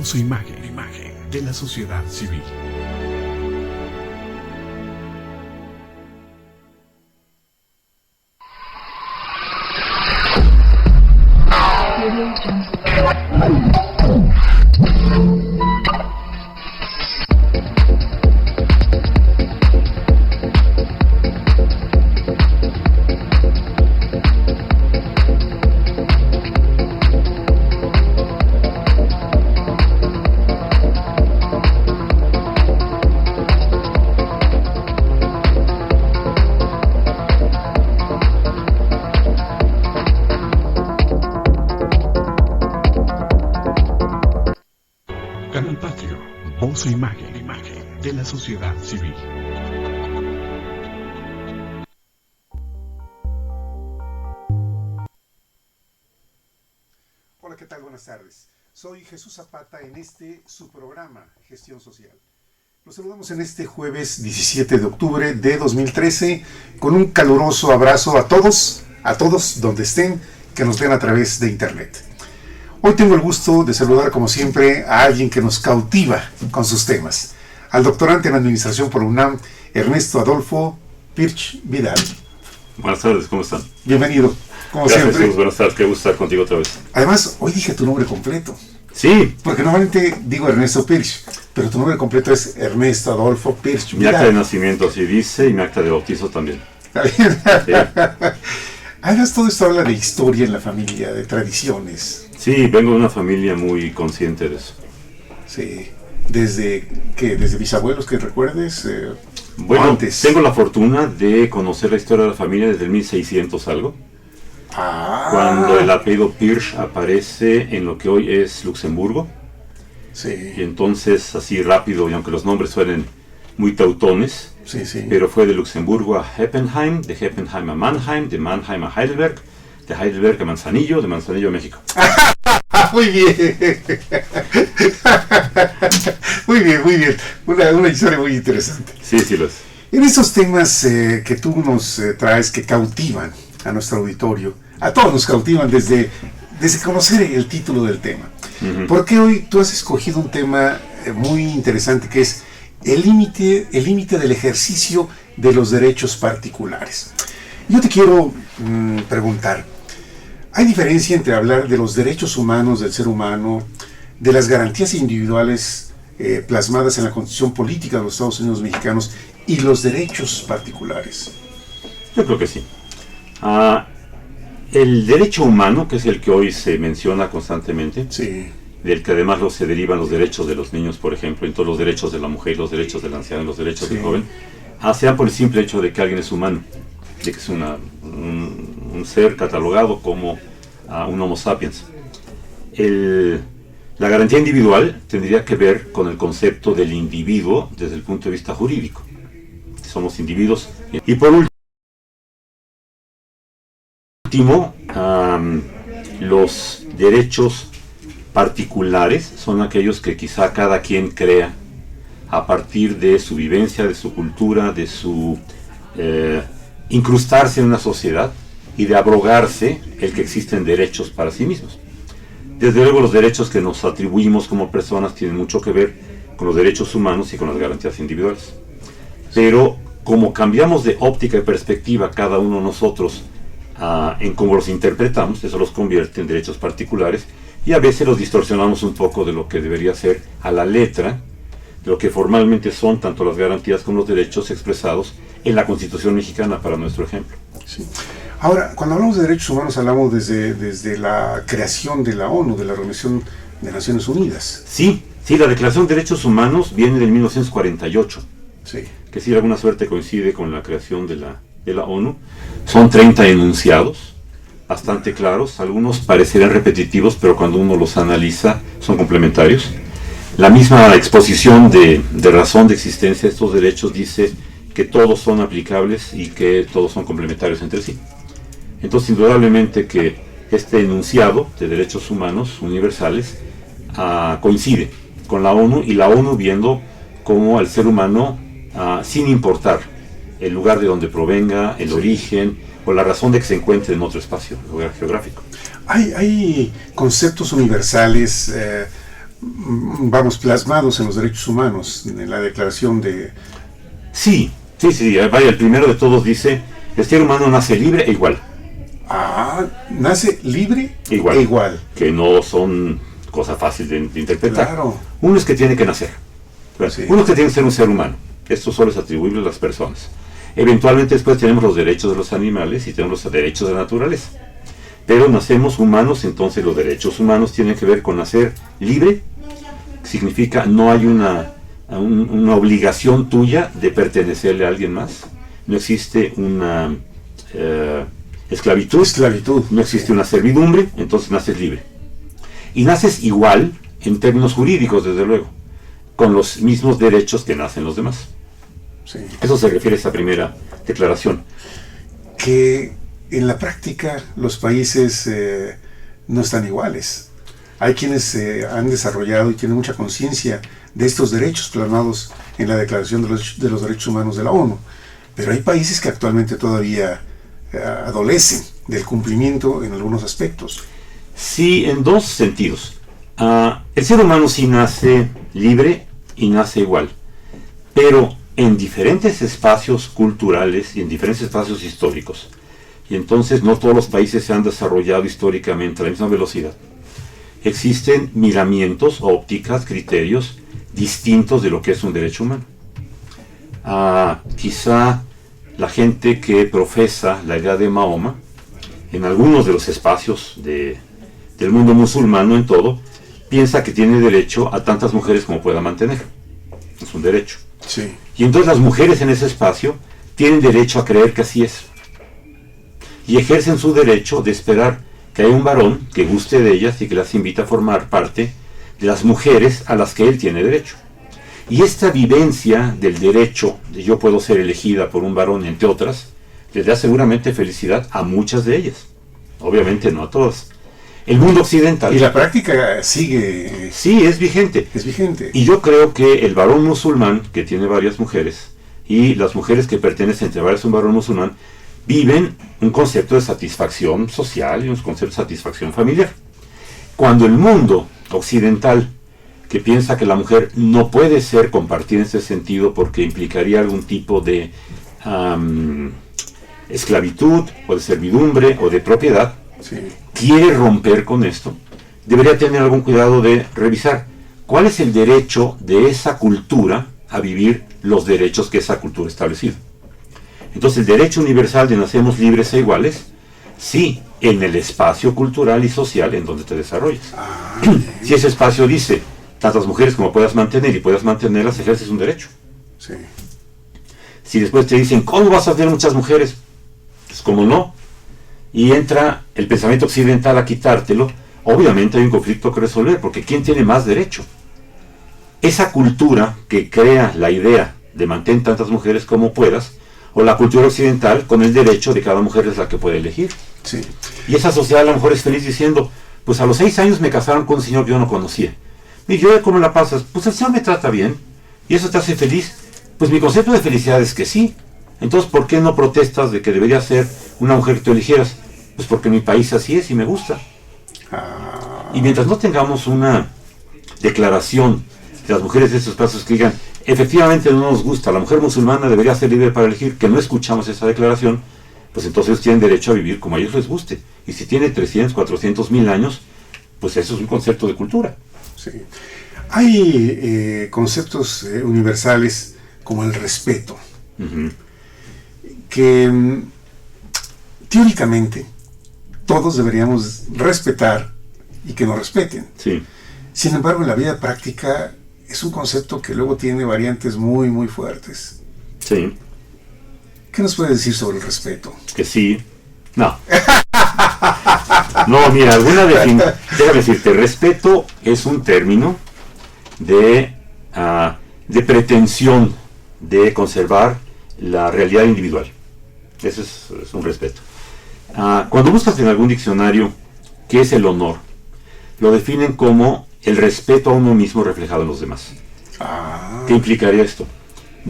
voz e imagen de la sociedad civil. Canal Patrio, voz e imagen de la sociedad civil. Hola, ¿qué tal? Buenas tardes. Soy Jesús Zapata en su programa Gestión Social. Los saludamos en este jueves 17 de octubre de 2013 con un caluroso abrazo a todos donde estén, que nos ven a través de internet. Hoy tengo el gusto de saludar, como siempre, a alguien que nos cautiva con sus temas, al doctorante en Administración por la UNAM, Ernesto Adolfo Pirch Vidal. Buenas tardes, ¿cómo están? Bienvenido, como Gracias, siempre. Jesús, buenas tardes, qué gusto estar contigo otra vez. Además, hoy dije tu nombre completo. Sí. Porque normalmente digo Ernesto Pirch, pero tu nombre completo es Ernesto Adolfo Pirch Mi Vidal. acta de nacimiento así dice y mi acta de bautizo también. ¿Está bien? Sí. Además, todo esto habla de historia en la familia, de tradiciones. Sí, vengo de una familia muy consciente de eso. Sí. ¿Desde bisabuelos que recuerdes? Bueno, antes. tengo la fortuna de conocer la historia de la familia desde el 1600 algo, cuando el apellido Pirch aparece en lo que hoy es Luxemburgo. Sí. Y entonces, así rápido, y aunque los nombres suenen muy teutones, Sí, sí. pero fue de Luxemburgo a Heppenheim, de Heppenheim a Mannheim, de Mannheim a Heidelberg, de Heidelberg a Manzanillo, de Manzanillo a México. Muy bien. Muy bien, muy bien. Una historia muy interesante. Sí, sí lo es. En estos temas que tú nos traes, que cautivan a nuestro auditorio, a todos nos cautivan desde conocer el título del tema. Uh-huh. Porque hoy tú has escogido un tema muy interesante, que es el límite del ejercicio de los derechos particulares. Yo te quiero preguntar, ¿hay diferencia entre hablar de los derechos humanos del ser humano, de las garantías individuales plasmadas en la Constitución Política de los Estados Unidos Mexicanos y los derechos particulares? Yo creo que sí. El derecho humano, que es el que hoy se menciona constantemente, Sí. del que además se derivan los derechos de los niños, por ejemplo, y todos los derechos de la mujer, los derechos del anciano, los derechos del joven, sea por el simple hecho de que alguien es humano, de que es un ser catalogado como un Homo sapiens. La garantía individual tendría que ver con el concepto del individuo desde el punto de vista jurídico. Somos individuos. Y por último, los derechos particulares son aquellos que quizá cada quien crea a partir de su vivencia, de su cultura, de su incrustarse en una sociedad y de abrogarse el que existen derechos para sí mismos. Desde luego los derechos que nos atribuimos como personas tienen mucho que ver con los derechos humanos y con las garantías individuales. Pero como cambiamos de óptica y perspectiva cada uno de nosotros en cómo los interpretamos, eso los convierte en derechos particulares y a veces los distorsionamos un poco de lo que debería ser a la letra, de lo que formalmente son tanto las garantías como los derechos expresados en la Constitución mexicana, para nuestro ejemplo. Sí. Ahora, cuando hablamos de derechos humanos, hablamos desde la creación de la ONU, de la Organización de Naciones Unidas. Sí, la Declaración de Derechos Humanos viene del 1948, Sí. que sí de alguna suerte coincide con la creación de la ONU. Son 30 enunciados, bastante claros, algunos parecerían repetitivos, pero cuando uno los analiza son complementarios. La misma exposición de razón de existencia de estos derechos dice que todos son aplicables y que todos son complementarios entre sí. Entonces, indudablemente que este enunciado de derechos humanos universales coincide con la ONU, y la ONU viendo cómo al ser humano, sin importar el lugar de donde provenga, el origen o la razón de que se encuentre en otro espacio geográfico. Hay conceptos universales vamos, plasmados en los derechos humanos, en la declaración de... Sí. Vaya, el primero de todos dice, el ser humano nace libre e igual. Nace libre Igual. e igual. Que no son cosas fáciles de interpretar. Claro. Uno es que tiene que nacer. Sí. Uno es que tiene que ser un ser humano. Esto solo es atribuible a las personas. Eventualmente después tenemos los derechos de los animales y tenemos los derechos de la naturaleza. Pero nacemos humanos, entonces los derechos humanos tienen que ver con nacer libre. Significa no hay una obligación tuya de pertenecerle a alguien más. No existe una esclavitud. No existe una servidumbre, entonces naces libre. Y naces igual en términos jurídicos, desde luego, con los mismos derechos que nacen los demás. Sí. Eso se refiere a esa primera declaración. Que en la práctica los países no están iguales. Hay quienes han desarrollado y tienen mucha conciencia de estos derechos plasmados en la Declaración de los Derechos Humanos de la ONU, pero hay países que actualmente todavía adolecen del cumplimiento en algunos aspectos. Sí, en dos sentidos. El ser humano sí nace libre y nace igual, pero en diferentes espacios culturales y en diferentes espacios históricos. Y entonces no todos los países se han desarrollado históricamente a la misma velocidad. Existen miramientos, ópticas, criterios distintos de lo que es un derecho humano. Quizá la gente que profesa la idea de Mahoma, en algunos de los espacios del mundo musulmán, no en todo, piensa que tiene derecho a tantas mujeres como pueda mantener. Es un derecho. Sí. Y entonces las mujeres en ese espacio tienen derecho a creer que así es. Y ejercen su derecho de esperar que haya un varón que guste de ellas y que las invita a formar parte de las mujeres a las que él tiene derecho. Y esta vivencia del derecho de yo puedo ser elegida por un varón, entre otras, les da seguramente felicidad a muchas de ellas. Obviamente no a todas. El mundo occidental... Y la práctica sigue... Sí, es vigente. Es vigente. Y yo creo que el varón musulmán, que tiene varias mujeres, y las mujeres que pertenecen entre varias a un varón musulmán, viven un concepto de satisfacción social y un concepto de satisfacción familiar. Cuando el mundo occidental, que piensa que la mujer no puede ser compartida en ese sentido porque implicaría algún tipo de esclavitud o de servidumbre o de propiedad, Sí. quiere romper con esto, debería tener algún cuidado de revisar cuál es el derecho de esa cultura a vivir los derechos que esa cultura ha establecido. Entonces el derecho universal de nacemos libres e iguales, sí, en el espacio cultural y social en donde te desarrollas. Si ese espacio dice tantas mujeres como puedas mantener y puedas mantenerlas, ejerces un derecho. Sí. Si después te dicen, ¿cómo vas a tener muchas mujeres? Pues como no. Y entra el pensamiento occidental a quitártelo, obviamente hay un conflicto que resolver, porque ¿quién tiene más derecho? Esa cultura que crea la idea de mantener tantas mujeres como puedas, o la cultura occidental con el derecho de cada mujer es la que puede elegir. Sí. Y esa sociedad a lo mejor es feliz diciendo, pues a los 6 años me casaron con un señor que yo no conocía. Y yo, ¿cómo la pasas? Pues el señor me trata bien, y eso te hace feliz. Pues mi concepto de felicidad es que sí. Entonces, ¿por qué no protestas de que debería ser una mujer que tú eligieras? Pues porque mi país así es y me gusta. Y mientras no tengamos una declaración de las mujeres de esos pasos que digan, efectivamente no nos gusta, la mujer musulmana debería ser libre para elegir, que no escuchamos esa declaración, pues entonces ellos tienen derecho a vivir como a ellos les guste. Y si tiene 300, 400 mil años, pues eso es un concepto de cultura. Sí. Hay conceptos universales como el respeto, que teóricamente todos deberíamos respetar y que nos respeten. Sí. Sin embargo, en la vida práctica es un concepto que luego tiene variantes muy, muy fuertes. Sí. ¿Qué nos puede decir sobre el respeto? Que sí. No. No, mira, déjame decirte, respeto es un término de pretensión de conservar la realidad individual. Eso es un respeto. Cuando buscas en algún diccionario qué es el honor, lo definen como el respeto a uno mismo reflejado en los demás. ¿Qué implicaría esto?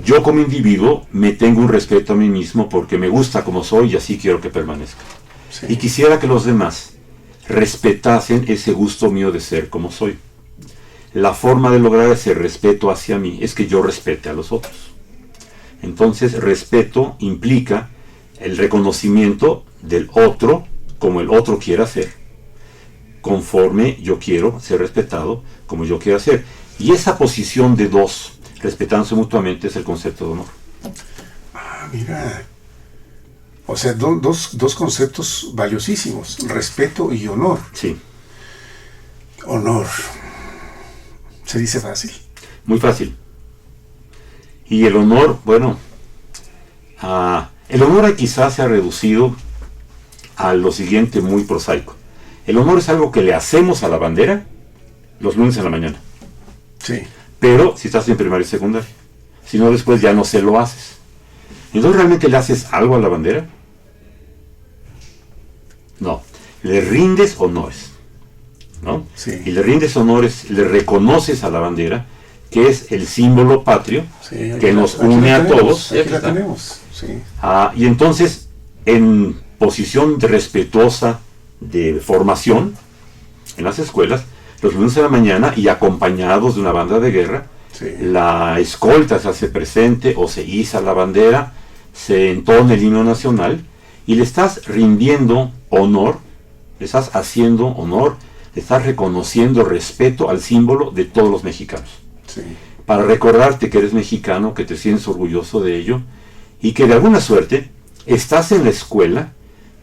Yo como individuo me tengo un respeto a mí mismo porque me gusta como soy y así quiero que permanezca. Sí. Y quisiera que los demás respetasen ese gusto mío de ser como soy. la forma de lograr ese respeto hacia mí es que yo respete a los otros. Entonces, respeto implica el reconocimiento del otro como el otro quiera ser, conforme yo quiero ser respetado como yo quiera ser. Y esa posición de dos, respetándose mutuamente, es el concepto de honor. Ah, mira. O sea, dos conceptos valiosísimos, respeto y honor. Sí. Honor. Se dice fácil. Muy fácil. Y el honor, bueno, el honor quizás se ha reducido a lo siguiente muy prosaico. El honor es algo que le hacemos a la bandera los lunes en la mañana. Sí. Pero si estás en primaria y secundaria. Si no, después ya no se lo haces. Entonces, ¿realmente le haces algo a la bandera? No. Le rindes honores, ¿no? Sí. Y le rindes honores, le reconoces a la bandera, que es el símbolo patrio, Sí, que nos aquí une la a tenemos, todos. Aquí la tenemos, sí. Y entonces, en posición respetuosa de formación, en las escuelas, los lunes de la mañana y acompañados de una banda de guerra, Sí. la escolta se hace presente o se iza la bandera, se entona el himno nacional y le estás rindiendo honor, le estás haciendo honor, le estás reconociendo respeto al símbolo de todos los mexicanos. Sí. Para recordarte que eres mexicano, que te sientes orgulloso de ello y que de alguna suerte estás en la escuela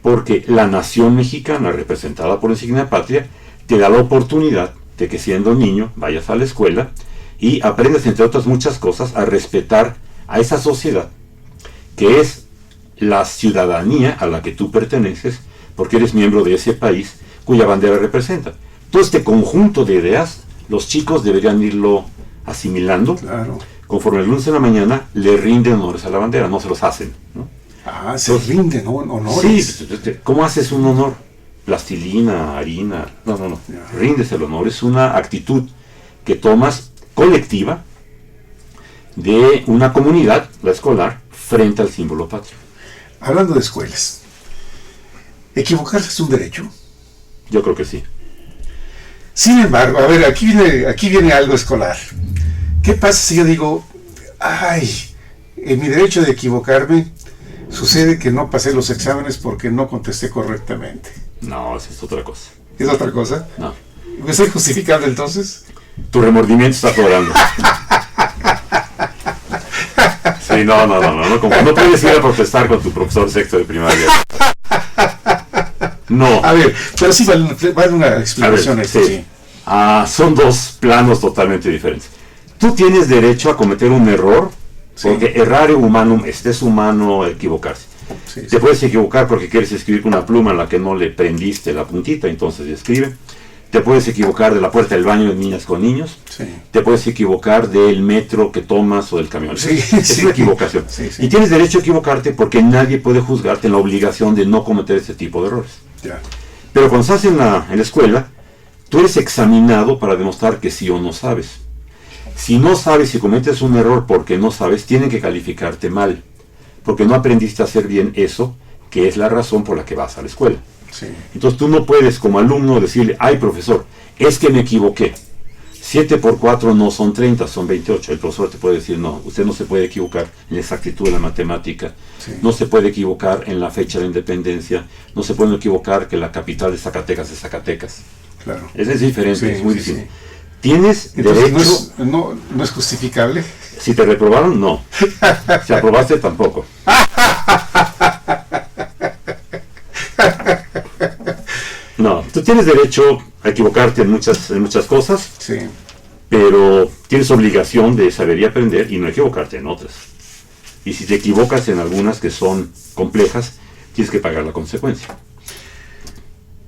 porque la nación mexicana, representada por la insignia patria, te da la oportunidad de que siendo niño vayas a la escuela y aprendas, entre otras muchas cosas, a respetar a esa sociedad que es la ciudadanía a la que tú perteneces, porque eres miembro de ese país cuya bandera representa. Todo este conjunto de ideas, los chicos deberían irlo asimilando. Claro. Conforme el lunes de la mañana le rinden honores a la bandera, no se los hacen, ¿no? Se rinden honores. Sí, ¿cómo haces un honor? Plastilina, harina, no. Ya. Rindes el honor, es una actitud que tomas colectiva de una comunidad, la escolar, frente al símbolo patrio. Hablando de escuelas, ¿equivocarse es un derecho? Yo creo que sí. Sin embargo, a ver, aquí viene algo escolar. ¿Qué pasa si yo digo, en mi derecho de equivocarme, sucede que no pasé los exámenes porque no contesté correctamente? No, eso es otra cosa. ¿Es otra cosa? No. ¿Es justificable entonces? Tu remordimiento está aflorando. Sí, no. No puedes ir a protestar con tu profesor sexto de primaria. No. A ver, pero sí vale una explicación. A ver, sí. Son dos planos totalmente diferentes. Tú tienes derecho a cometer un error, porque errare humanum es humano equivocarse. Sí. Te puedes equivocar porque quieres escribir con una pluma en la que no le prendiste la puntita, entonces escribe. Te puedes equivocar de la puerta del baño de niñas con niños. Sí. Te puedes equivocar del metro que tomas o del camión. Sí, es una equivocación. Sí. Y tienes derecho a equivocarte porque nadie puede juzgarte en la obligación de no cometer ese tipo de errores. Ya. Pero cuando estás en la escuela, tú eres examinado para demostrar que sí o no sabes. Si no sabes, si cometes un error porque no sabes, tienen que calificarte mal, porque no aprendiste a hacer bien eso, que es la razón por la que vas a la escuela. Sí. Entonces tú no puedes como alumno decirle, ay profesor, es que me equivoqué. 7 por 4 no son 30, son 28. El profesor te puede decir, no, usted no se puede equivocar en la exactitud de la matemática, no se puede equivocar en la fecha de la independencia, no se puede equivocar que la capital de Zacatecas es Zacatecas. Claro. Es diferente, Sí, es muy sí, distinto. sí. Tienes Entonces, derecho... no es justificable. Si te reprobaron, no. Si aprobaste, tampoco. No, tú tienes derecho a equivocarte en muchas cosas, Sí. pero tienes obligación de saber y aprender y no equivocarte en otras. Y si te equivocas en algunas que son complejas, tienes que pagar la consecuencia.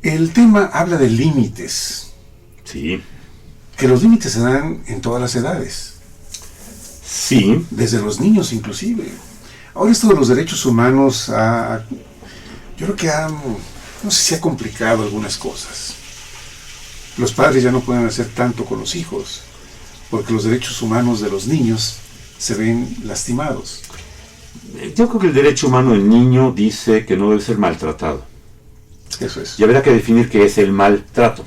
El tema habla de límites, Sí, que los límites se dan en todas las edades, sí, desde los niños inclusive. Ahora esto de los derechos humanos, yo creo que no sé si ha complicado algunas cosas. Los padres ya no pueden hacer tanto con los hijos, porque los derechos humanos de los niños se ven lastimados. yo creo que el derecho humano del niño dice que no debe ser maltratado. Eso es. Y habrá que definir qué es el maltrato.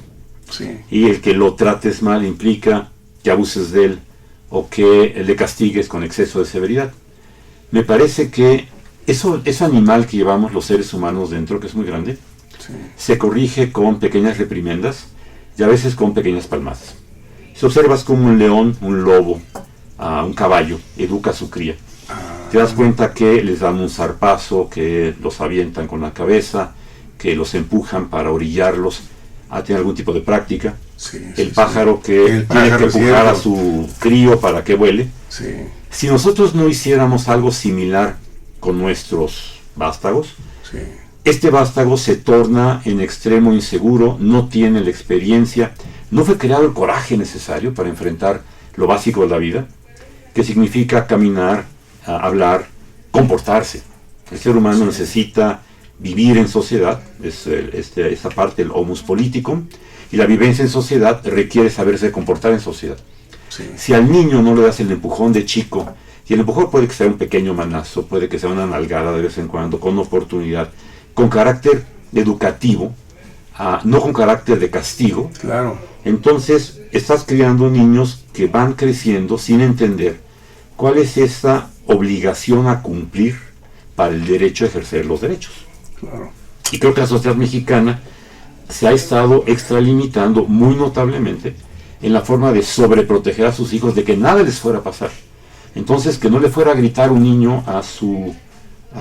Sí. Y el que lo trates mal implica que abuses de él o que le castigues con exceso de severidad. Me parece que ese animal que llevamos los seres humanos dentro, que es muy grande, Sí. se corrige con pequeñas reprimendas y a veces con pequeñas palmadas. Si observas como un león, un lobo, un caballo educa a su cría, te das cuenta que les dan un zarpazo, que los avientan con la cabeza, que los empujan para orillarlos a tener algún tipo de práctica. Sí, El pájaro que El tiene que pájaro, empujar a cierto. su crío para que vuele. Sí. Si nosotros no hiciéramos algo similar con nuestros vástagos, Sí. este vástago se torna en extremo inseguro, no tiene la experiencia, no fue creado el coraje necesario para enfrentar lo básico de la vida, que significa caminar, hablar, comportarse. El ser humano necesita vivir en sociedad, es esta parte del homus politicum, y la vivencia en sociedad requiere saberse comportar en sociedad. Sí. Si al niño no le das el empujón de chico, y el empujón puede que sea un pequeño manazo, puede que sea una nalgada de vez en cuando, con oportunidad, con carácter educativo, no con carácter de castigo, Claro. entonces estás criando niños que van creciendo sin entender cuál es esa obligación a cumplir para el derecho a ejercer los derechos. Claro. Y creo que la sociedad mexicana se ha estado extralimitando muy notablemente en la forma de sobreproteger a sus hijos de que nada les fuera a pasar. Entonces, que no le fuera a gritar un niño a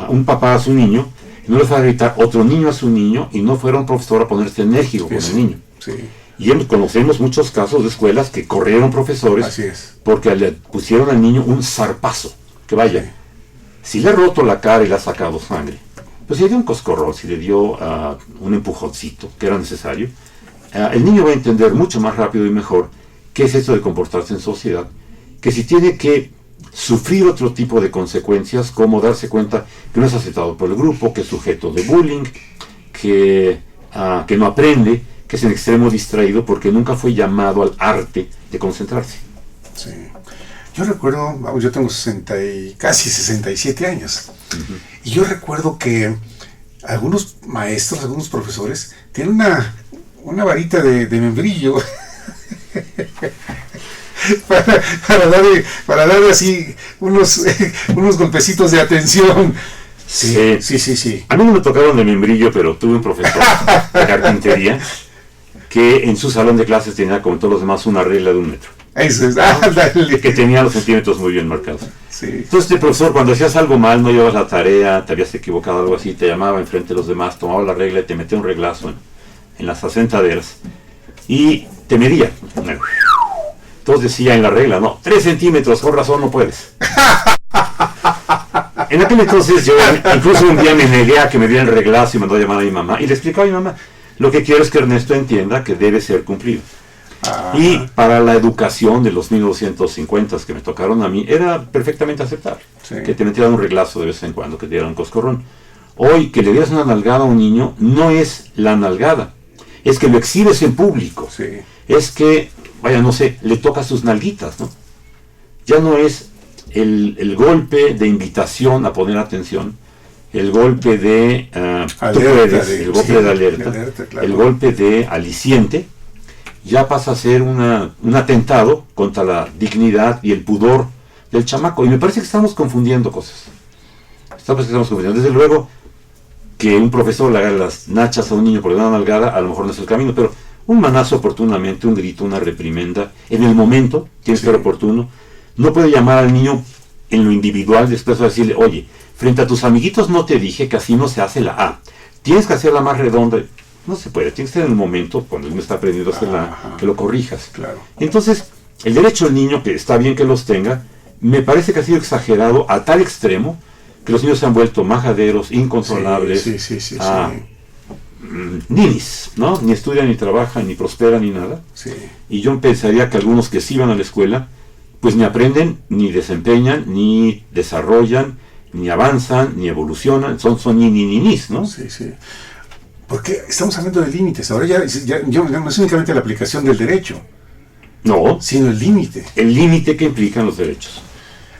un papá a su niño, no le fuera a gritar otro niño a su niño, y no fuera un profesor a ponerse enérgico con el niño. Sí. Y conocemos muchos casos de escuelas que corrieron profesores Así es. porque le pusieron al niño un zarpazo. Que vaya, Sí. si le ha roto la cara y le ha sacado sangre, pues si le dio un coscorrón, si le dio un empujoncito que era necesario, el niño va a entender mucho más rápido y mejor qué es eso de comportarse en sociedad, que si tiene que sufrir otro tipo de consecuencias, como darse cuenta que no es aceptado por el grupo, que es sujeto de bullying, que no aprende, que es en extremo distraído porque nunca fue llamado al arte de concentrarse. Sí. Yo recuerdo, vamos, yo tengo casi 67 años. Y yo recuerdo que algunos maestros, algunos profesores, tienen una varita de membrillo para darle así unos golpecitos de atención. Sí. A mí no me tocaron de membrillo, pero tuve un profesor de carpintería que en su salón de clases tenía, como todos los demás, una regla de 1 metro. Eso es, Que tenía los centímetros muy bien marcados. Sí. Entonces el profesor, cuando hacías algo mal, no llevas la tarea, te habías equivocado, algo así, te llamaba enfrente de los demás, tomaba la regla y te metía un reglazo en las asentaderas y te medía. Entonces decía en la regla, no, 3 centímetros, con razón no puedes. En aquel entonces yo incluso un día me negué a que me diera el reglazo y mandó a llamar a mi mamá y le explicaba a mi mamá, lo que quiero es que Ernesto entienda que debe ser cumplido. Y para la educación de los 1950 que me tocaron a mí, era perfectamente aceptable. Sí. Que te metieran un reglazo de vez en cuando, que te dieran un coscorrón. Hoy, que le dieras una nalgada a un niño, no es la nalgada, es que lo exhibes en público. Sí. Es que, vaya, no sé, le tocas sus nalguitas, ¿no? Ya no es el golpe de invitación a poner atención, el golpe de tú puedes, el golpe de alerta, claro. el golpe de aliciente, ya pasa a ser un atentado contra la dignidad y el pudor del chamaco. Y me parece que estamos confundiendo cosas. Estamos confundiendo. Desde luego que un profesor le haga las nachas a un niño por una nalgada, a lo mejor no es el camino, pero un manazo oportunamente, un grito, una reprimenda, en el momento, tiene que ser oportuno. No puede llamar al niño en lo individual, después va a decirle, oye, frente a tus amiguitos no te dije que así no se hace la A. Tienes que hacerla más redonda. No se puede, tiene que ser en el momento, cuando el niño está aprendiendo a hacerla, que lo corrijas. Claro. Entonces, el derecho del niño, que está bien que los tenga, me parece que ha sido exagerado a tal extremo que los niños se han vuelto majaderos, incontrolables, Sí. ninis, ¿no? Ni estudian, ni trabajan, ni prosperan, ni nada. Sí. Y yo pensaría que algunos que sí van a la escuela, pues ni aprenden, ni desempeñan, ni desarrollan, ni avanzan, ni evolucionan, son ninis, ¿no? Sí. Porque estamos hablando de límites. Ahora ya no es únicamente la aplicación del derecho, No, sino el límite. el límite que implican los derechos.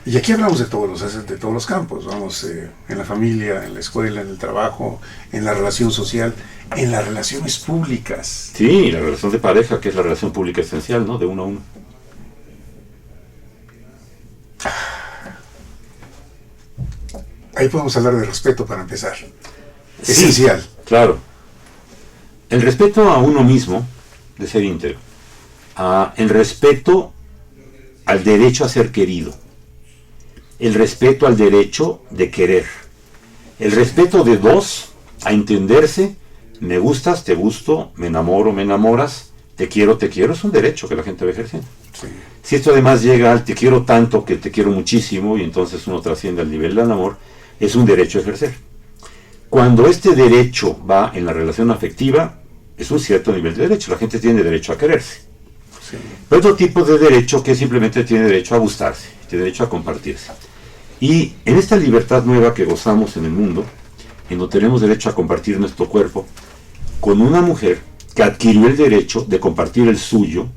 Y aquí hablamos de todos los campos, vamos, en la familia, en la escuela, en el trabajo, en la relación social, en las relaciones públicas. Sí, la relación de pareja, que es la relación pública esencial, ¿no? De uno a uno. Ahí podemos hablar de respeto para empezar. Sí, Esencial. claro. El respeto a uno mismo, de ser íntegro. El respeto al derecho a ser querido. El respeto al derecho de querer. El respeto de dos a entenderse. Me gustas, te gusto, me enamoro, me enamoras, te quiero, es un derecho que la gente va ejerciendo. Sí. Si esto además llega al te quiero tanto que te quiero muchísimo y entonces uno trasciende al nivel del amor, es un derecho a ejercer. Cuando este derecho va en la relación afectiva, es un cierto nivel de derecho. La gente tiene derecho a quererse. Sí. Pero otro tipo de derecho que simplemente tiene derecho a gustarse, tiene derecho a compartirse. Y en esta libertad nueva que gozamos en el mundo, en donde tenemos derecho a compartir nuestro cuerpo, con una mujer que adquirió el derecho de compartir el suyo,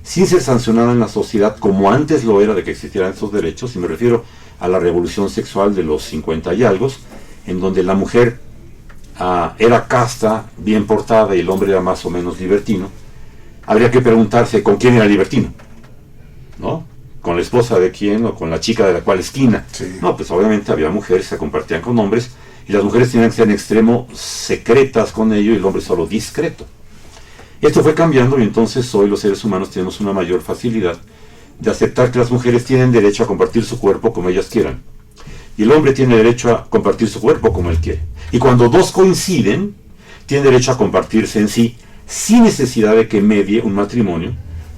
sin ser sancionada en la sociedad como antes lo era de que existieran esos derechos, y me refiero a la revolución sexual de los 50 y algo, en donde la mujer era casta, bien portada, y el hombre era más o menos libertino. Habría que preguntarse con quién era libertino, ¿no? ¿Con la esposa de quién o con la chica de la cual esquina? Sí. No, pues obviamente había mujeres que se compartían con hombres, y las mujeres tenían que ser en extremo secretas con ello y el hombre solo discreto. Esto fue cambiando y entonces hoy los seres humanos tenemos una mayor facilidad de aceptar que las mujeres tienen derecho a compartir su cuerpo como ellas quieran. Y el hombre tiene derecho a compartir su cuerpo como él quiere. Y cuando dos coinciden, tienen derecho a compartirse en sí, sin necesidad de que medie un matrimonio,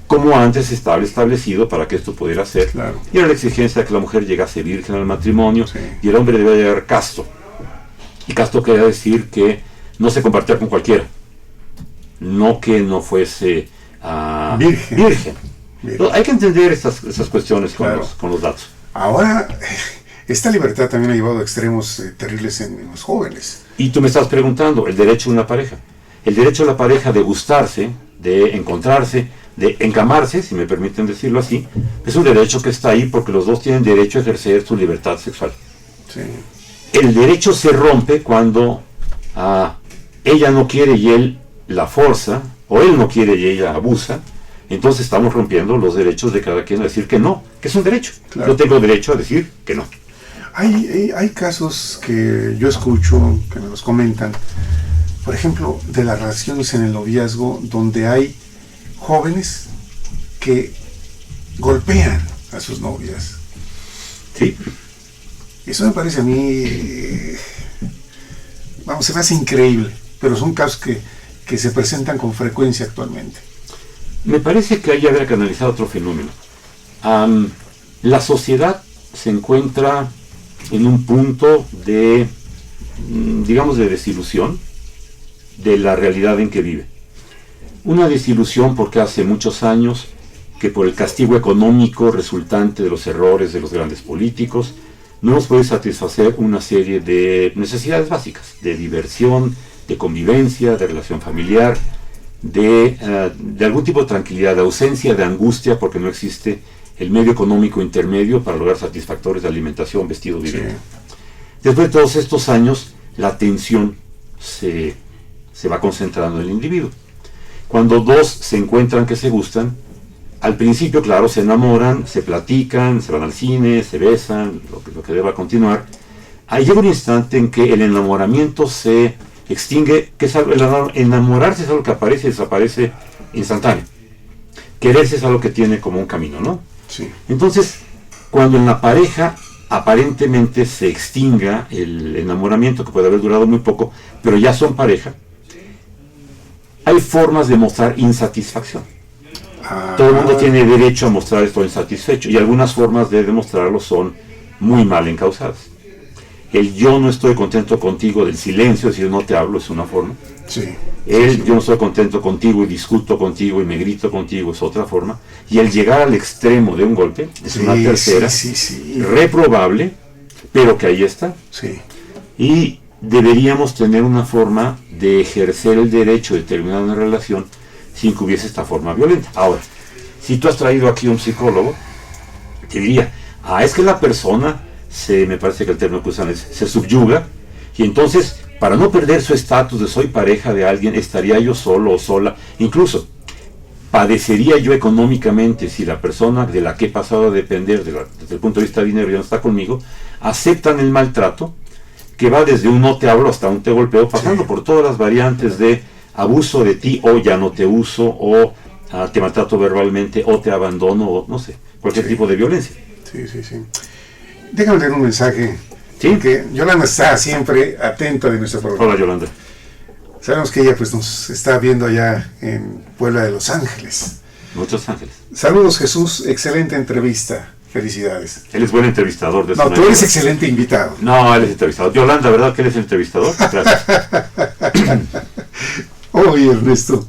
como antes estaba establecido para que esto pudiera ser. Claro. Y era la exigencia de que la mujer llegase virgen al matrimonio, Sí. y el hombre debía llegar casto. Y casto quería decir que no se compartía con cualquiera. No que no fuese Virgen. virgen. Virgen. Hay que entender esas cuestiones Claro. con los datos. Ahora, esta libertad también ha llevado a extremos terribles en los jóvenes. Y tú me estás preguntando, el derecho de una pareja. El derecho de la pareja de gustarse, de encontrarse, de encamarse, si me permiten decirlo así, es un derecho que está ahí porque los dos tienen derecho a ejercer su libertad sexual. Sí. El derecho se rompe cuando ella no quiere y él la forza, o él no quiere y ella abusa. Entonces estamos rompiendo los derechos de cada quien a decir que no, que es un derecho. Claro. Yo tengo derecho a decir que no. Hay casos que yo escucho, que me los comentan, por ejemplo, de las relaciones en el noviazgo, donde hay jóvenes que golpean a sus novias. Sí. Eso me parece a mí, se me hace increíble, pero son casos que se presentan con frecuencia actualmente. Me parece que ahí habría que analizar otro fenómeno. La sociedad se encuentra en un punto de, digamos, de desilusión de la realidad en que vive. Una desilusión porque hace muchos años que por el castigo económico resultante de los errores de los grandes políticos, no hemos podido satisfacer una serie de necesidades básicas, de diversión, de convivencia, de relación familiar, de algún tipo de tranquilidad, de ausencia de angustia, porque no existe el medio económico intermedio para lograr satisfactores de alimentación, vestido, vivienda. Sí. Después de todos estos años, la atención se va concentrando en el individuo. Cuando dos se encuentran que se gustan, al principio, claro, se enamoran, se platican, se van al cine, se besan, lo que deba continuar. Ahí llega un instante en que el enamoramiento se extingue, que es algo, el enamorarse es algo que aparece y desaparece instantáneo. Quererse es algo que tiene como un camino, ¿no? Sí. Entonces, cuando en la pareja aparentemente se extinga el enamoramiento, que puede haber durado muy poco, pero ya son pareja, hay formas de mostrar insatisfacción. Todo el mundo tiene derecho a mostrar esto insatisfecho, y algunas formas de demostrarlo son muy mal encausadas. El yo no estoy contento contigo del silencio, es decir, no te hablo, es una forma. Sí. Yo no estoy contento contigo y discuto contigo y me grito contigo, es otra forma. Y el llegar al extremo de un golpe es una tercera, sí. reprobable, pero que ahí está. Sí. Y deberíamos tener una forma de ejercer el derecho de terminar una relación sin que hubiese esta forma violenta. Ahora, si tú has traído aquí un psicólogo, te diría, es que la persona, me parece que el término que usan es, se subyuga, y entonces, para no perder su estatus de soy pareja de alguien, estaría yo solo o sola, incluso, padecería yo económicamente si la persona de la que he pasado a depender, desde el punto de vista de dinero, ya no está conmigo, aceptan el maltrato, que va desde un no te hablo hasta un te golpeo, pasando por todas las variantes de abuso de ti, o ya no te uso, o te maltrato verbalmente, o te abandono, o no sé, cualquier tipo de violencia. Sí. Déjame leer un mensaje. ¿Sí? Que Yolanda está siempre atenta de nuestro programa. Hola, Yolanda. Sabemos que ella pues nos está viendo allá en Puebla de Los Ángeles. Muchos ángeles. Saludos, Jesús, excelente entrevista. Felicidades. Él es buen entrevistador. No, tú eres excelente invitado. No, él es entrevistador. Yolanda, ¿verdad que él es el entrevistador? Gracias. Oye, Ernesto.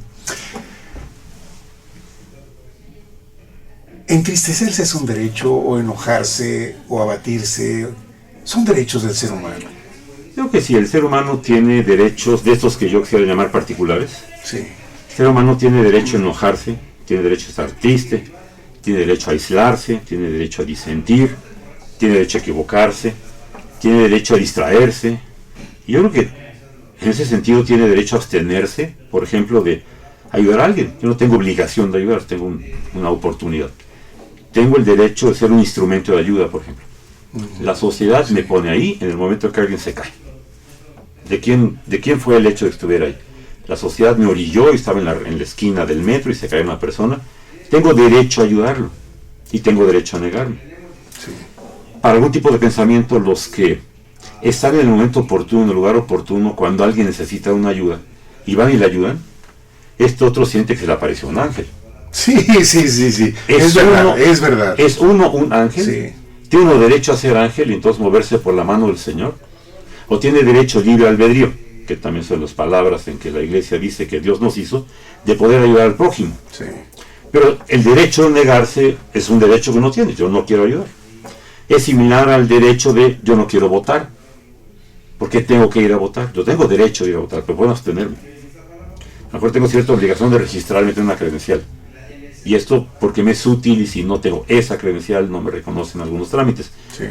¿Entristecerse es un derecho, o enojarse, o abatirse? Son derechos del ser humano. Creo que sí, el ser humano tiene derechos de estos que yo quisiera llamar particulares. Sí. El ser humano tiene derecho a enojarse, tiene derecho a estar triste, tiene derecho a aislarse, tiene derecho a disentir, tiene derecho a equivocarse, tiene derecho a distraerse. Y yo creo que en ese sentido tiene derecho a abstenerse, por ejemplo, de ayudar a alguien. Yo no tengo obligación de ayudar, tengo una oportunidad. Tengo el derecho de ser un instrumento de ayuda, por ejemplo. La sociedad me pone ahí en el momento en que alguien se cae. ¿De quién fue el hecho de que estuviera ahí? La sociedad me orilló y estaba en la esquina del metro y se cae una persona. Tengo derecho a ayudarlo y tengo derecho a negarme. Sí. Para algún tipo de pensamiento, los que están en el momento oportuno, en el lugar oportuno, cuando alguien necesita una ayuda y van y le ayudan, este otro siente que se le apareció un ángel. Sí. Es verdad. ¿Es uno un ángel? Sí. ¿Tiene uno derecho a ser ángel y entonces moverse por la mano del Señor? ¿O tiene derecho libre albedrío, que también son las palabras en que la iglesia dice que Dios nos hizo, de poder ayudar al prójimo? Sí. Pero el derecho a negarse es un derecho que uno tiene. Yo no quiero ayudar. Es similar al derecho de yo no quiero votar. ¿Por qué tengo que ir a votar? Yo tengo derecho de ir a votar, pero puedo abstenerme. A lo mejor tengo cierta obligación de registrarme en una credencial. Y esto porque me es útil, y si no tengo esa credencial no me reconocen algunos trámites. Sí.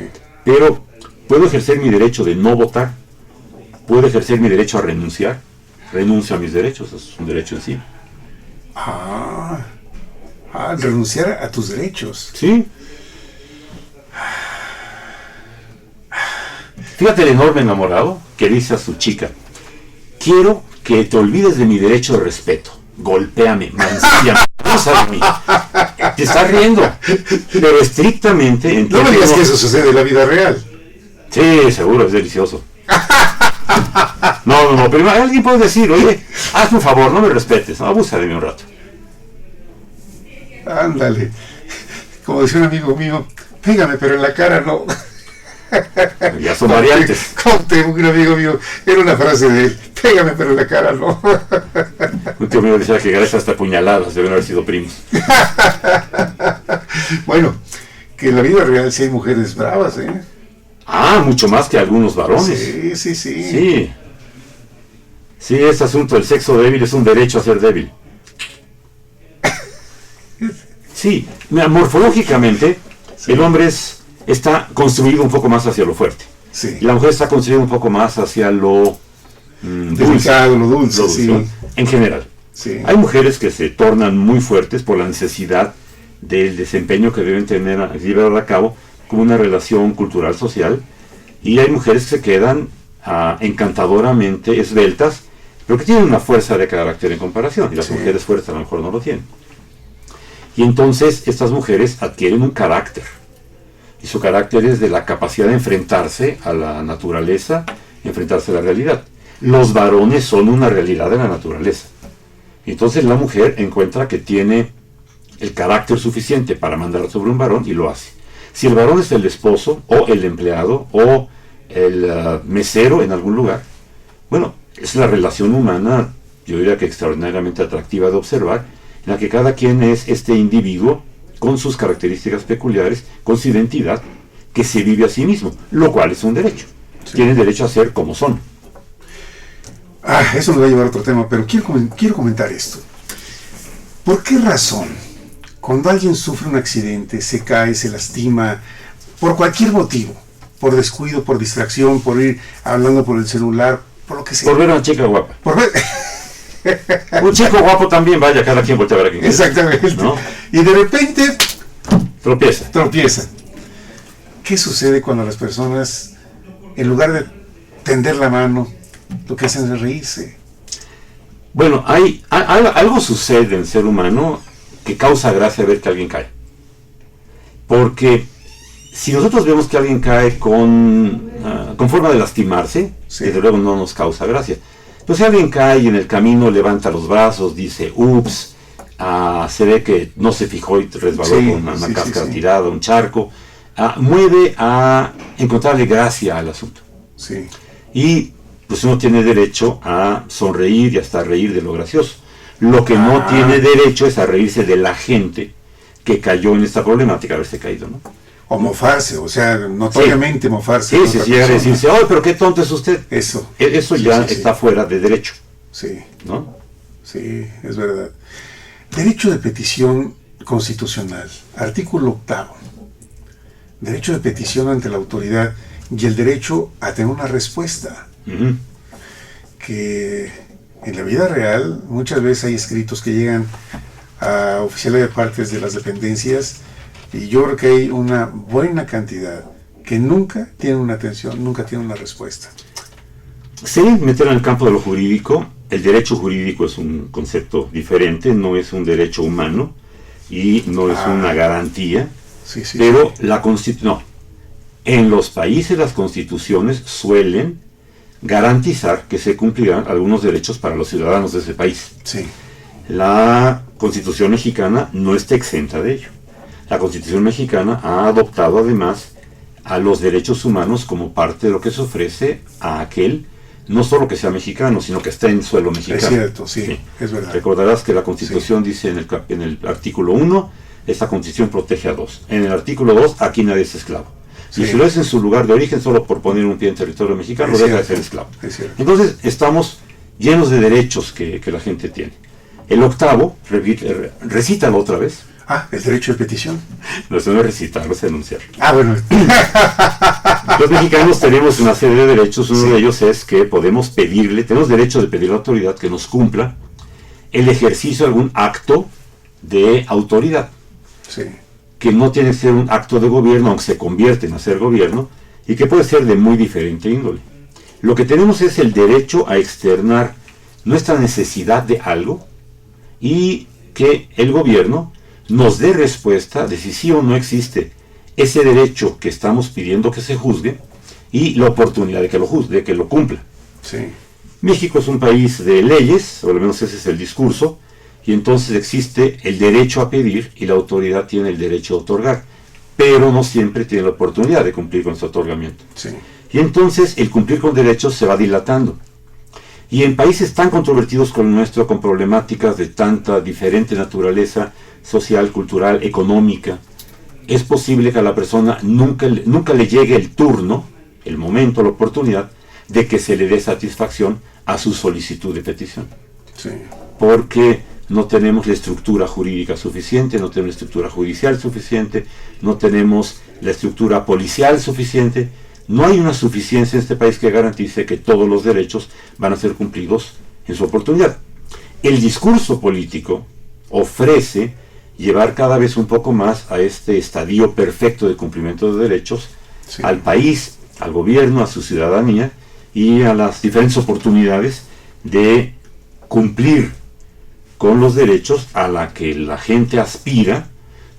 Pero puedo ejercer mi derecho de no votar. Puedo ejercer mi derecho a renunciar. Renuncio a mis derechos, es un derecho en sí. Renunciar a tus derechos. Sí. Fíjate el enorme enamorado que dice a su chica: quiero que te olvides de mi derecho de respeto. Golpéame, mancíame, abusa de mí. Te estás riendo, pero estrictamente No me digas que eso sucede en la vida real. Sí, seguro, es delicioso. No, pero alguien puede decir: oye, hazme un favor, no me respetes, abusa de mí un rato. Ándale. Como decía un amigo mío, pégame, pero en la cara no. Ya son variantes. Un amigo mío, era una frase de él: pégame, pero en la cara no. Un tío mío decía que gracias a estas puñaladas deben haber sido primos. Bueno, que en la vida real sí hay mujeres bravas, ¿eh? Mucho más que algunos varones. Sí. Sí, este asunto del sexo débil es un derecho a ser débil. Sí, morfológicamente, sí. El hombre está construido un poco más hacia lo fuerte. Sí. Y la mujer está construida un poco más hacia lo delicado, lo dulce, sí. En general. Sí. Hay mujeres que se tornan muy fuertes por la necesidad del desempeño que deben tener, llevar a cabo como una relación cultural social, y hay mujeres que se quedan encantadoramente esbeltas, pero que tienen una fuerza de carácter en comparación, y las mujeres fuertes a lo mejor no lo tienen. Y entonces estas mujeres adquieren un carácter, y su carácter es de la capacidad de enfrentarse a la naturaleza, enfrentarse a la realidad. Los varones son una realidad de la naturaleza. Entonces la mujer encuentra que tiene el carácter suficiente para mandar sobre un varón y lo hace. Si el varón es el esposo, o el empleado, o el mesero en algún lugar, bueno, es la relación humana, yo diría que extraordinariamente atractiva de observar, en la que cada quien es este individuo con sus características peculiares, con su identidad, que se vive a sí mismo, lo cual es un derecho. Sí. Tienen derecho a ser como son. Eso nos va a llevar a otro tema, pero quiero comentar esto. ¿Por qué razón, cuando alguien sufre un accidente, se cae, se lastima, por cualquier motivo, por descuido, por distracción, por ir hablando por el celular, por lo que sea? Por ver a una chica guapa. Por ver... Un chico guapo también, vaya, cada quien voltea a ver a quien. Exactamente. ¿No? Y de repente... Tropieza. ¿Qué sucede cuando las personas, en lugar de tender la mano, lo que hacen es reírse. Bueno, algo sucede en el ser humano que causa gracia ver que alguien cae. Porque si nosotros vemos que alguien cae con forma de lastimarse, sí, desde luego no nos causa gracia. Pero si alguien cae y en el camino levanta los brazos, dice ups, se ve que no se fijó y resbaló sí, con una sí, cáscara sí, sí. tirada, un charco, mueve a encontrarle gracia al asunto. Sí. Y pues uno tiene derecho a sonreír y hasta reír de lo gracioso. Lo que no tiene derecho es a reírse de la gente que cayó en esta problemática, haberse caído, ¿no? O mofarse, o sea, notoriamente mofarse. Sí, si llega a decirse, ¡ay, pero qué tonto es usted! Eso. Eso Sí, ya sí, está sí. fuera de derecho, Sí, ¿no? sí, es verdad. Derecho de petición constitucional, artículo 8. Derecho de petición ante la autoridad y el derecho a tener una respuesta. Uh-huh. Que en la vida real muchas veces hay escritos que llegan a oficiales de partes de las dependencias y yo creo que hay una buena cantidad que nunca tienen una atención, nunca tienen una respuesta. Sí, meter en el campo de lo jurídico. El derecho jurídico es un concepto diferente, no es un derecho humano y no es una garantía, Sí, sí, pero sí. la Constitución, no. En los países las constituciones suelen garantizar que se cumplirán algunos derechos para los ciudadanos de ese país. Sí, La Constitución mexicana no está exenta de ello. La Constitución mexicana ha adoptado además a los derechos humanos como parte de lo que se ofrece a aquel, no solo que sea mexicano, sino que está en suelo mexicano. es cierto, sí, es verdad. Recordarás que la Constitución dice en el artículo 1, esta Constitución protege a 2. En el artículo 2, aquí nadie es esclavo. Sí. Y si lo es en su lugar de origen, solo por poner un pie en territorio mexicano, Es deja de cierto, ser esclavo. es cierto. Entonces, estamos llenos de derechos que la gente tiene. El 8, recítalo otra vez. El derecho de petición. No es recitarlo, es enunciar. Bueno. Los mexicanos tenemos una serie de derechos. Uno de ellos es que podemos pedirle, tenemos derecho de pedir a la autoridad que nos cumpla el ejercicio de algún acto de autoridad, Sí, que no tiene que ser un acto de gobierno, aunque se convierte en hacer gobierno, y que puede ser de muy diferente índole. Lo que tenemos es el derecho a externar nuestra necesidad de algo y que el gobierno nos dé respuesta de si sí o no existe ese derecho que estamos pidiendo que se juzgue y la oportunidad de que lo juzgue, de que lo cumpla. sí, México es un país de leyes, o al menos ese es el discurso, y entonces existe el derecho a pedir y la autoridad tiene el derecho a otorgar, pero no siempre tiene la oportunidad de cumplir con ese otorgamiento. sí, Y entonces el cumplir con derechos se va dilatando. Y en países tan controvertidos como el nuestro, con problemáticas de tanta diferente naturaleza social, cultural, económica, es posible que a la persona nunca le llegue el turno, el momento, la oportunidad de que se le dé satisfacción a su solicitud de petición. sí, Porque no tenemos la estructura jurídica suficiente, no tenemos la estructura judicial suficiente, no tenemos la estructura policial suficiente. No hay una suficiencia en este país que garantice que todos los derechos van a ser cumplidos en su oportunidad. El discurso político ofrece llevar cada vez un poco más a este estadio perfecto de cumplimiento de derechos, sí. al país, al gobierno, a su ciudadanía y a las diferentes oportunidades de cumplir con los derechos a la que la gente aspira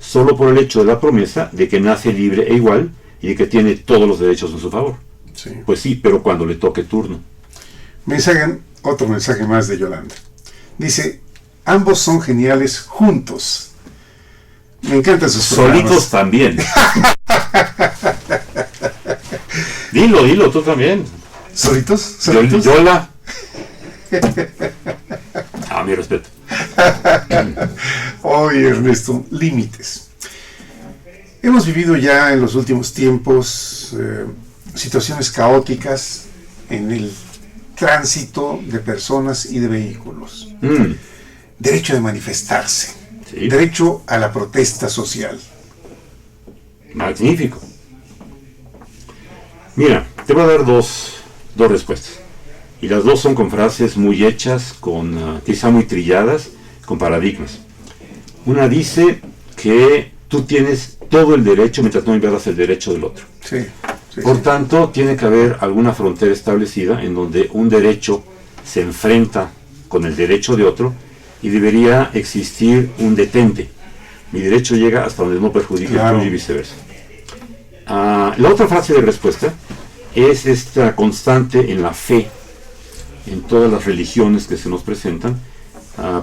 solo por el hecho de la promesa de que nace libre e igual y de que tiene todos los derechos en su favor. Sí. Pues sí, pero cuando le toque turno. Otro mensaje más de Yolanda. Dice, ambos son geniales juntos. Me encantan sus Solitos programas. también. Dilo, tú también. ¿Solitos? Yola. Mi respeto. Oye, Ernesto, límites. Hemos vivido ya en los últimos tiempos situaciones caóticas en el tránsito de personas y de vehículos. Derecho de manifestarse. Sí. Derecho a la protesta social. Magnífico. Mira, te voy a dar dos respuestas. Y las dos son con frases muy hechas, quizá muy trilladas, con paradigmas. Una dice que tú tienes todo el derecho mientras no invadas el derecho del otro. Sí, Sí, Por sí. tanto, tiene que haber alguna frontera establecida en donde un derecho se enfrenta con el derecho de otro y debería existir un detente. Mi derecho llega hasta donde no perjudique el Claro. tuyo y viceversa. La otra frase de respuesta es esta constante en la fe, en todas las religiones que se nos presentan.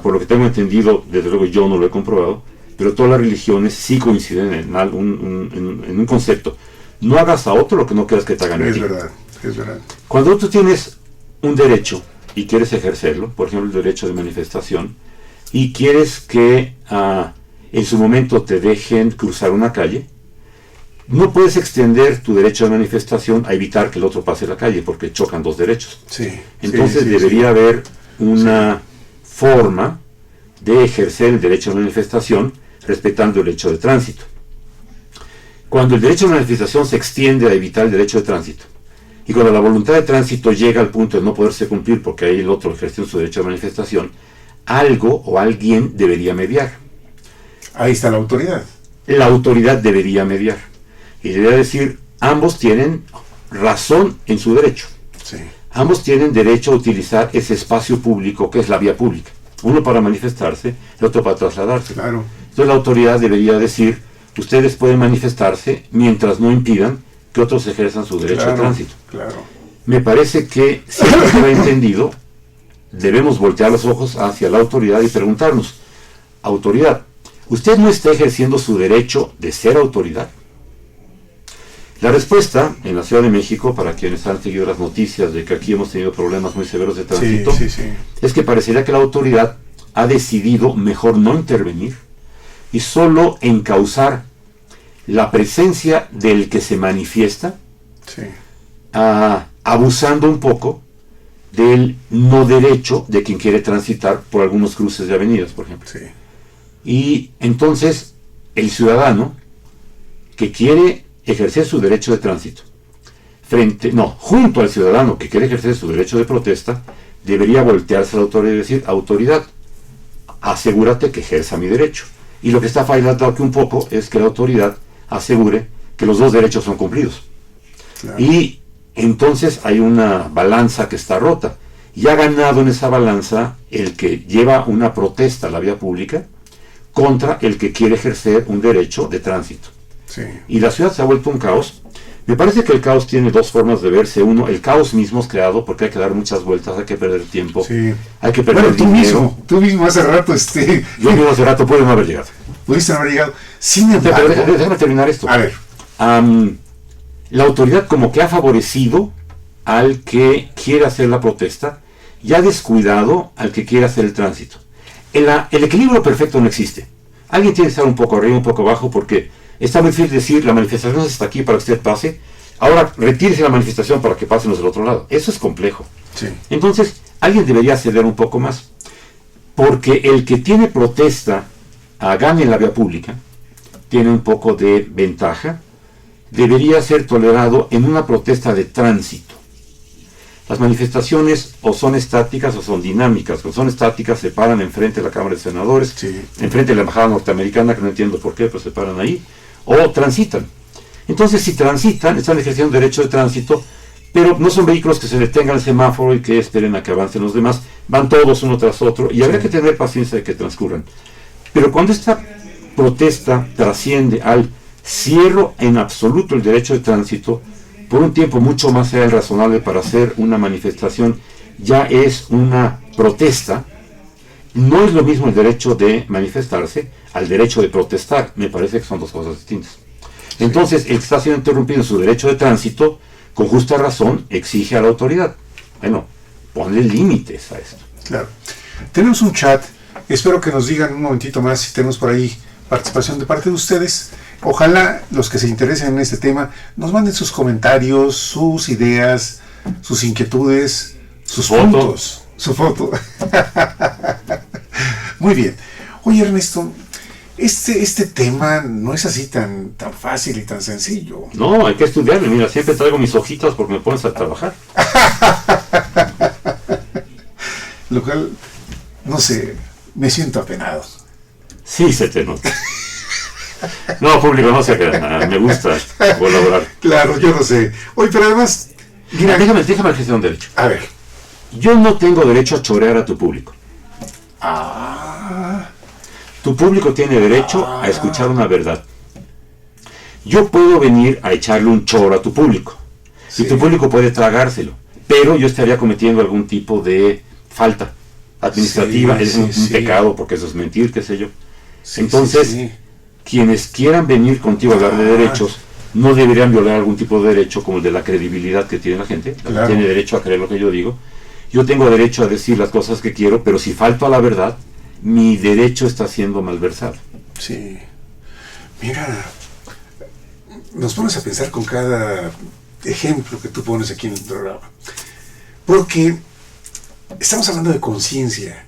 Por lo que tengo entendido, desde luego yo no lo he comprobado, pero todas las religiones sí coinciden en un concepto. No hagas a otro lo que no quieras que te hagan a Es ti. verdad, es verdad. Cuando tú tienes un derecho y quieres ejercerlo, por ejemplo el derecho de manifestación, y quieres que en su momento te dejen cruzar una calle, no puedes extender tu derecho de manifestación a evitar que el otro pase la calle, porque chocan dos derechos. Sí. Entonces sí, debería sí. haber una forma de ejercer el derecho de manifestación respetando el derecho de tránsito. Cuando el derecho de manifestación se extiende a evitar el derecho de tránsito, y cuando la voluntad de tránsito llega al punto de no poderse cumplir porque ahí el otro ejerció su derecho de manifestación, algo o alguien debería mediar. Ahí está la autoridad. La autoridad debería mediar. Y debería decir, ambos tienen razón en su derecho. Sí. Ambos tienen derecho a utilizar ese espacio público que es la vía pública. Uno para manifestarse, el otro para trasladarse. Claro. Entonces la autoridad debería decir, ustedes pueden manifestarse mientras no impidan que otros ejerzan su derecho de tránsito. Claro. Me parece que, si esto queda entendido, debemos voltear los ojos hacia la autoridad y preguntarnos, autoridad, ¿usted no está ejerciendo su derecho de ser autoridad? La respuesta en la Ciudad de México, para quienes han seguido las noticias de que aquí hemos tenido problemas muy severos de Sí, tránsito, sí, sí. es que parecería que la autoridad ha decidido mejor no intervenir y solo encauzar la presencia del que se manifiesta, Sí. abusando un poco del no derecho de quien quiere transitar por algunos cruces de avenidas, por ejemplo. Sí. Y entonces el ciudadano que quiere ejercer su derecho de tránsito, junto al ciudadano que quiere ejercer su derecho de protesta, debería voltearse a la autoridad y decir, autoridad, asegúrate que ejerza mi derecho. Y lo que está fallando aquí un poco es que la autoridad asegure que los dos derechos son cumplidos. Claro. Y entonces hay una balanza que está rota. Y ha ganado en esa balanza el que lleva una protesta a la vía pública contra el que quiere ejercer un derecho de tránsito. Sí. Y la ciudad se ha vuelto un caos. Me parece que el caos tiene dos formas de verse. Uno, el caos mismo es creado porque hay que dar muchas vueltas, hay que perder tiempo, Sí. hay que perder Bueno, dinero. tú mismo hace rato, Yo mismo hace rato pude no haber llegado. pudiste haber llegado. Sin Pero embargo, déjame terminar esto. a ver, La autoridad como que ha favorecido al que quiere hacer la protesta y ha descuidado al que quiere hacer el tránsito. El equilibrio perfecto no existe. Alguien tiene que estar un poco arriba, un poco abajo, porque está muy difícil decir, la manifestación está aquí para que usted pase, ahora retírese la manifestación para que pasen los del otro lado. Eso es complejo. sí. Entonces, alguien debería ceder un poco más, porque el que tiene protesta gane en la vía pública, tiene un poco de ventaja, debería ser tolerado en una protesta de tránsito. Las manifestaciones o son estáticas o son dinámicas. Cuando son estáticas se paran enfrente de la Cámara de Senadores, Sí. enfrente de la Embajada Norteamericana, que no entiendo por qué, pero se paran ahí, o transitan. Entonces, si transitan, están ejerciendo derecho de tránsito, pero no son vehículos que se detengan el semáforo y que esperen a que avancen los demás, van todos uno tras otro, y habría que tener paciencia de que transcurran. Pero cuando esta protesta trasciende al cierro en absoluto el derecho de tránsito, por un tiempo mucho más allá del razonable para hacer una manifestación, ya es una protesta, no es lo mismo el derecho de manifestarse al derecho de protestar. Me parece que son dos cosas distintas. Entonces, el que está siendo interrumpido en su derecho de tránsito, con justa razón, exige a la autoridad. Bueno, ponle límites a esto. Claro. Tenemos un chat. Espero que nos digan un momentito más si tenemos por ahí participación de parte de ustedes. Ojalá los que se interesen en este tema nos manden sus comentarios, sus ideas, sus inquietudes, sus Foto. puntos, su foto. Muy bien. Oye, Ernesto, este tema no es así tan fácil y tan sencillo. No, hay que estudiarlo. Mira, siempre traigo mis hojitas porque me pones a trabajar. Lo cual, no sé, me siento apenado. Sí, se te nota. No, público, no se crean. Me gusta colaborar. Claro, yo no sé. Oye, pero además, mira, Déjame gestionar un derecho. a ver. Yo no tengo derecho a chorear a tu público. Ah, Tu público tiene derecho a escuchar una verdad. Yo puedo venir a echarle un choro a tu público. sí. Y tu público puede tragárselo. Pero yo estaría cometiendo algún tipo de falta administrativa. Sí, Es un sí. pecado, porque eso es mentir, qué sé yo. Sí, Entonces, sí, sí. quienes quieran venir contigo a hablar de derechos no deberían violar algún tipo de derecho como el de la credibilidad que tiene la gente. La gente Claro. tiene derecho a creer lo que yo digo. Yo tengo derecho a decir las cosas que quiero, pero si falto a la verdad, mi derecho está siendo malversado. Sí. Mira, nos pones a pensar con cada ejemplo que tú pones aquí en el programa. Porque estamos hablando de conciencia.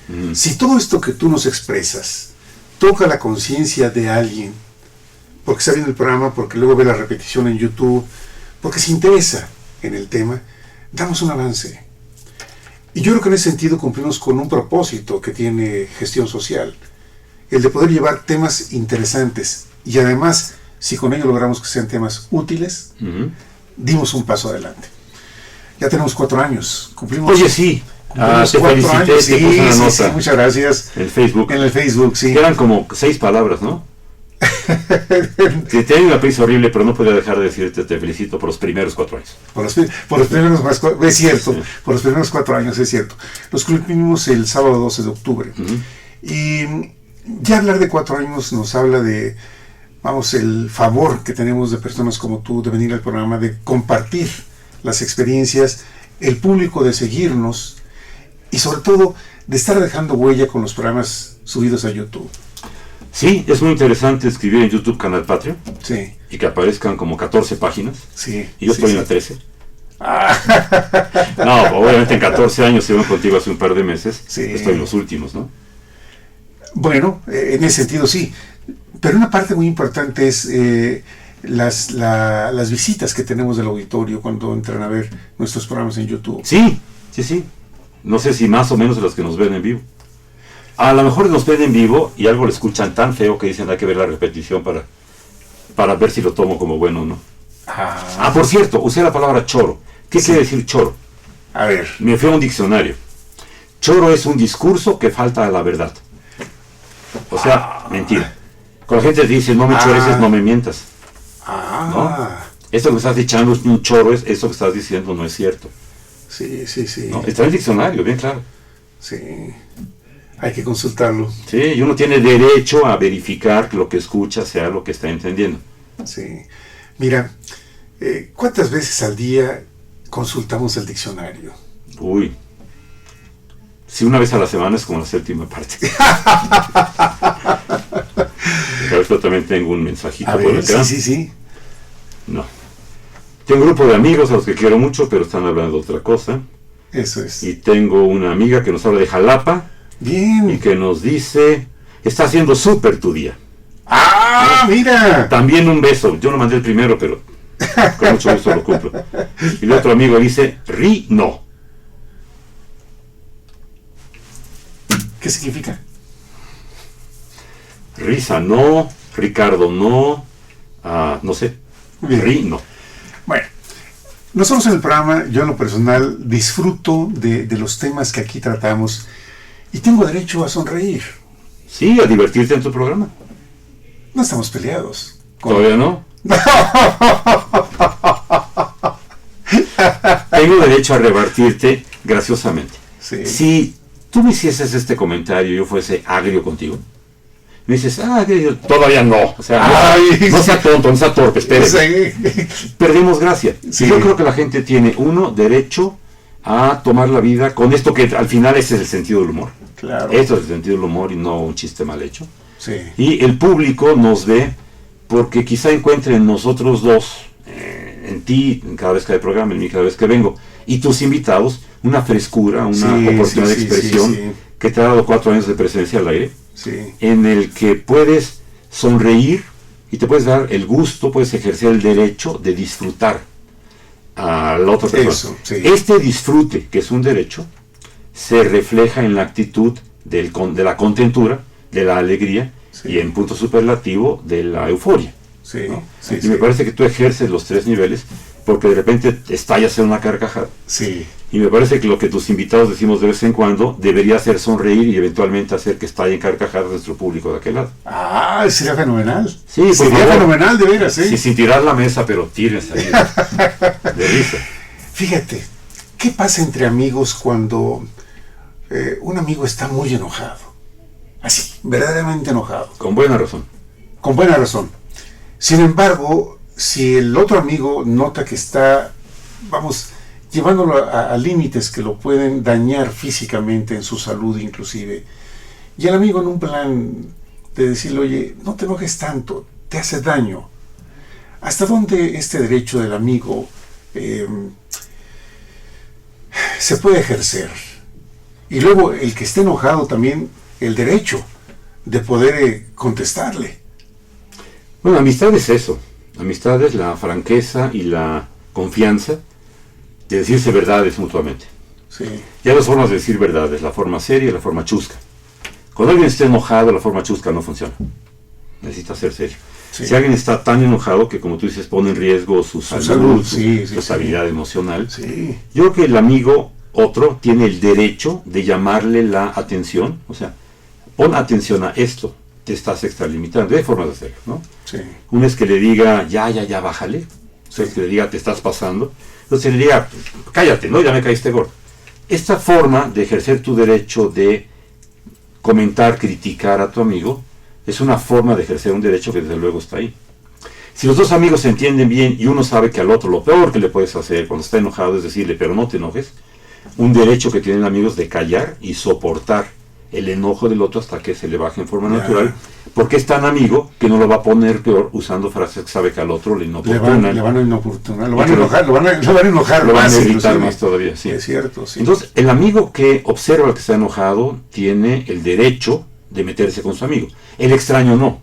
Mm. Si todo esto que tú nos expresas toca la conciencia de alguien, porque está viendo el programa, porque luego ve la repetición en YouTube, porque se interesa en el tema, damos un avance. Y yo creo que en ese sentido cumplimos con un propósito que tiene gestión social, el de poder llevar temas interesantes y además, si con ello logramos que sean temas útiles, Ujú. dimos un paso adelante. Ya tenemos 4 años, cumplimos. Oye, sí. cumplimos Te 4 felicité, años. te puse una Sí, nota sí, muchas gracias. en Facebook. En el Facebook, sí. Que eran como 6 palabras, ¿no? Que tenía una prisa horrible, pero no podía dejar de decirte te felicito por los primeros 4 años. Por los primeros es cierto, Sí. por los primeros 4 años, es cierto. Los cumplimos el sábado 12 de octubre. Ujú. Y ya hablar de 4 años nos habla de, vamos, el favor que tenemos de personas como tú de venir al programa, de compartir las experiencias, el público de seguirnos y sobre todo de estar dejando huella con los programas subidos a YouTube. Sí, es muy interesante escribir en YouTube Canal Patrio Sí, y que aparezcan como 14 páginas. sí. Y yo sí, estoy en sí. la 13. No, obviamente en 14 años, si vengo contigo hace un par de meses, Sí. estoy en los últimos, ¿no? Bueno, en ese sentido sí. Pero una parte muy importante es las visitas que tenemos del auditorio cuando entran a ver nuestros programas en YouTube. Sí, sí, sí. No sé si más o menos de los que nos ven en vivo. A lo mejor nos ven en vivo y algo le escuchan tan feo que dicen hay que ver la repetición para ver si lo tomo como bueno o no. Ah, por cierto, usé la palabra choro. ¿Qué Sí. quiere decir choro? A ver, Me fui a un diccionario. Choro es un discurso que falta a la verdad. O sea, mentira. Cuando la gente dice no me choreces, no me mientas. Esto que estás echando es un choro, eso que estás diciendo no es cierto. sí, sí, sí, ¿No? Está en el diccionario, bien claro. sí. Hay que consultarlo, Sí, y uno tiene derecho a verificar que lo que escucha sea lo que está entendiendo. sí. Mira, ¿cuántas veces al día consultamos el diccionario? Uy. Si una vez a la semana es como la séptima parte. A ver, yo también tengo un mensajito A por ver, acá. sí, sí, sí. No. Tengo un grupo de amigos a los que quiero mucho, pero están hablando de otra cosa. Eso es. Y tengo una amiga que nos habla de Jalapa y Bien. que nos dice, está haciendo súper tu día. ¡Ah, mira! También un beso. Yo no mandé el primero, pero con mucho gusto lo cumplo. Y el otro amigo dice, ri no. ¿Qué significa? Risa no, Ricardo no, no sé, Bien. ri no. Bueno, nosotros en el programa, yo en lo personal, disfruto de los temas que aquí tratamos y tengo derecho a sonreír. Sí, a divertirte en tu programa. No estamos peleados. ¿Todavía no? Tengo derecho a rebatirte graciosamente. Sí. Si tú me hicieses este comentario y yo fuese agrio contigo, me dices, todavía no. O sea, Ay, no sea tonto, no sea torpe, espere. Sí. Perdemos gracia. Sí. Yo creo que la gente tiene, derecho a tomar la vida con esto que al final ese es el sentido del humor. Claro. Esto es el sentido del humor y no un chiste mal hecho. Sí. Y el público nos ve porque quizá encuentre en nosotros dos, en ti, cada vez que hay programa, en mí cada vez que vengo, y tus invitados, una frescura, una Sí, oportunidad sí, de sí, expresión sí, sí. que te ha dado 4 años de presencia al aire, Sí. en el que puedes sonreír y te puedes dar el gusto, puedes ejercer el derecho de disfrutar a la otra persona. Eso, sí. Este disfrute, que es un derecho, se refleja en la actitud de la contentura, de la alegría sí. y en punto superlativo de la euforia. Sí, ¿no? sí, Y me parece que tú ejerces los tres niveles porque de repente estallas en una carcajada. Sí, Y me parece que lo que tus invitados decimos de vez en cuando debería hacer sonreír y eventualmente hacer que estalle en carcajadas nuestro público de aquel lado. ah, sería fenomenal. Sí, por sería favor. fenomenal, de veras, ¿eh? Sí, sin tirar la mesa, pero tírense ahí de risa. Fíjate, ¿qué pasa entre amigos cuando un amigo está muy enojado? Así, verdaderamente enojado. Con buena razón. Con buena razón. Sin embargo, si el otro amigo nota que está, vamos, llevándolo a límites que lo pueden dañar físicamente, en su salud inclusive, y el amigo en un plan de decirle, oye, no te enojes tanto, te hace daño. ¿Hasta dónde este derecho del amigo se puede ejercer? Y luego el que esté enojado también, el derecho de poder contestarle. Bueno, amistad es eso. Amistad es la franqueza y la confianza de decirse verdades mutuamente. Sí, Ya hay dos formas de decir verdades, la forma seria y la forma chusca. Cuando alguien está enojado, la forma chusca no funciona. Necesita ser serio. sí. Si alguien está tan enojado que, como tú dices, pone en riesgo su salud, salud, su sí, sí, estabilidad emocional, Sí, yo creo que el amigo otro tiene el derecho de llamarle la atención. O sea, pon atención a esto, te estás extralimitando. Hay formas de hacerlo, ¿no? sí, Una es que le diga, ya, bájale. Otra es que le diga, te estás pasando. Entonces le diga, cállate, ¿no? Ya me caíste gordo. Esta forma de ejercer tu derecho de comentar, criticar a tu amigo, es una forma de ejercer un derecho que desde luego está ahí. Si los dos amigos se entienden bien y uno sabe que al otro lo peor que le puedes hacer cuando está enojado es decirle, pero no te enojes, un derecho que tienen amigos de callar y soportar el enojo del otro hasta que se le baje en forma Ya. natural, porque es tan amigo que no lo va a poner peor usando frases que sabe que al otro le le inoportunan, van a inoportunar, lo Y van a que enojar, lo van a enojar lo van a más, irritar inclusive. más todavía. Sí. Es cierto, sí. Entonces, el amigo que observa al que está enojado tiene el derecho de meterse con su amigo. El extraño no.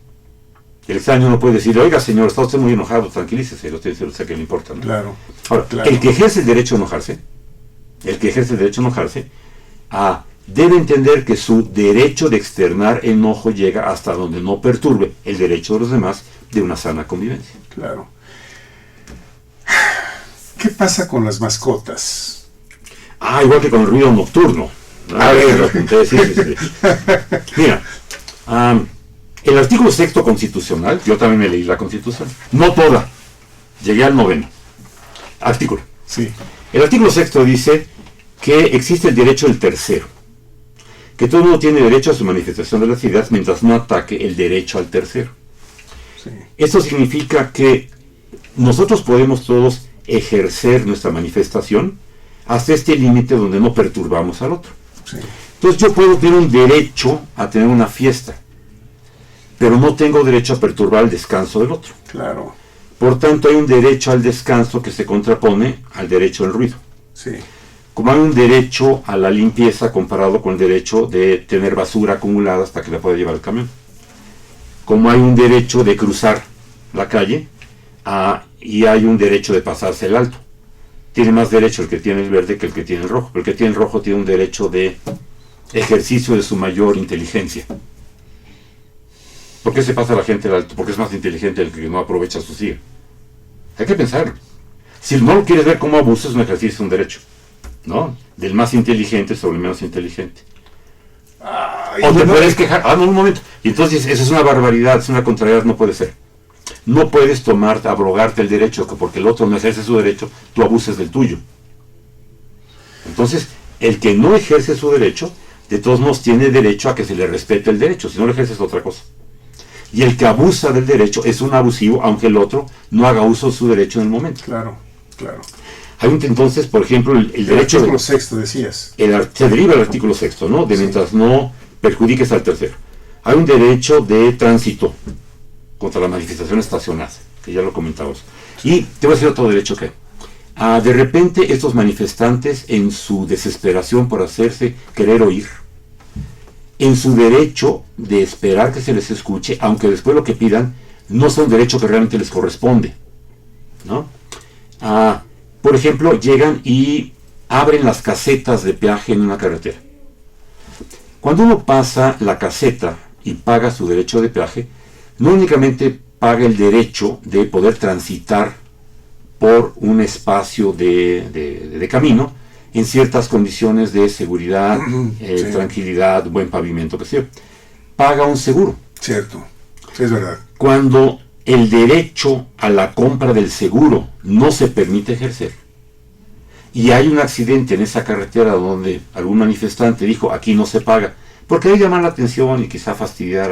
El extraño no puede decirle, oiga señor, está usted muy enojado, tranquilícese, lo tiene usted que le importa, ¿no? Claro, Ahora, claro. el que ejerce el derecho a enojarse, debe entender que su derecho de externar enojo llega hasta donde no perturbe el derecho de los demás de una sana convivencia. claro. ¿Qué pasa con las mascotas? Ah, igual que con el ruido nocturno. A ver. Lo apunté, sí. Mira, el artículo 6º constitucional, yo también me leí la Constitución, no toda, llegué al 9º artículo. Sí, El artículo 6º dice que existe el derecho del tercero, que todo el mundo tiene derecho a su manifestación de las ideas mientras no ataque el derecho al tercero. sí, Esto significa que nosotros podemos todos ejercer nuestra manifestación hasta este límite donde no perturbamos al otro. sí, Entonces yo puedo tener un derecho a tener una fiesta, pero no tengo derecho a perturbar el descanso del otro. claro, Por tanto, hay un derecho al descanso que se contrapone al derecho al ruido. sí, Como hay un derecho a la limpieza comparado con el derecho de tener basura acumulada hasta que la pueda llevar al camión. Como hay un derecho de cruzar la calle y hay un derecho de pasarse el alto. Tiene más derecho el que tiene el verde que el que tiene el rojo. El que tiene el rojo tiene un derecho de ejercicio de su mayor inteligencia. ¿Por qué se pasa la gente al alto? Porque es más inteligente el que no aprovecha su silla. Hay que pensarlo. Si no lo quieres ver como abuso, es un ejercicio, un derecho, ¿no? Del más inteligente sobre el menos inteligente. Ay, O te no, puedes quejar, no, un momento. Y entonces, eso es una barbaridad, es una contrariedad, no puede ser. No puedes abrogarte el derecho, que porque el otro no ejerce su derecho, tú abuses del tuyo. Entonces, el que no ejerce su derecho, de todos modos tiene derecho a que se le respete el derecho, si no lo ejerce es otra cosa. Y el que abusa del derecho es un abusivo, aunque el otro no haga uso de su derecho en el momento. claro, claro. Hay entonces, por ejemplo, el El derecho... artículo sexto decías. Se deriva del artículo 6º, ¿no? De Sí. mientras no perjudiques al tercero. Hay un derecho de tránsito contra la manifestación estacionada, que ya lo comentamos. Y te voy a decir otro derecho que de repente estos manifestantes, en su desesperación por hacerse querer oír, en su derecho de esperar que se les escuche, aunque después lo que pidan no sea un derecho que realmente les corresponde, ¿no? Por ejemplo, llegan y abren las casetas de peaje en una carretera. Cuando uno pasa la caseta y paga su derecho de peaje, no únicamente paga el derecho de poder transitar por un espacio de camino en ciertas condiciones de seguridad, Sí. tranquilidad, buen pavimento, que sea. Paga un seguro. Cierto, sí, es verdad. Cuando el derecho a la compra del seguro no se permite ejercer, y hay un accidente en esa carretera donde algún manifestante dijo aquí no se paga, porque hay llamar la atención y quizá fastidiar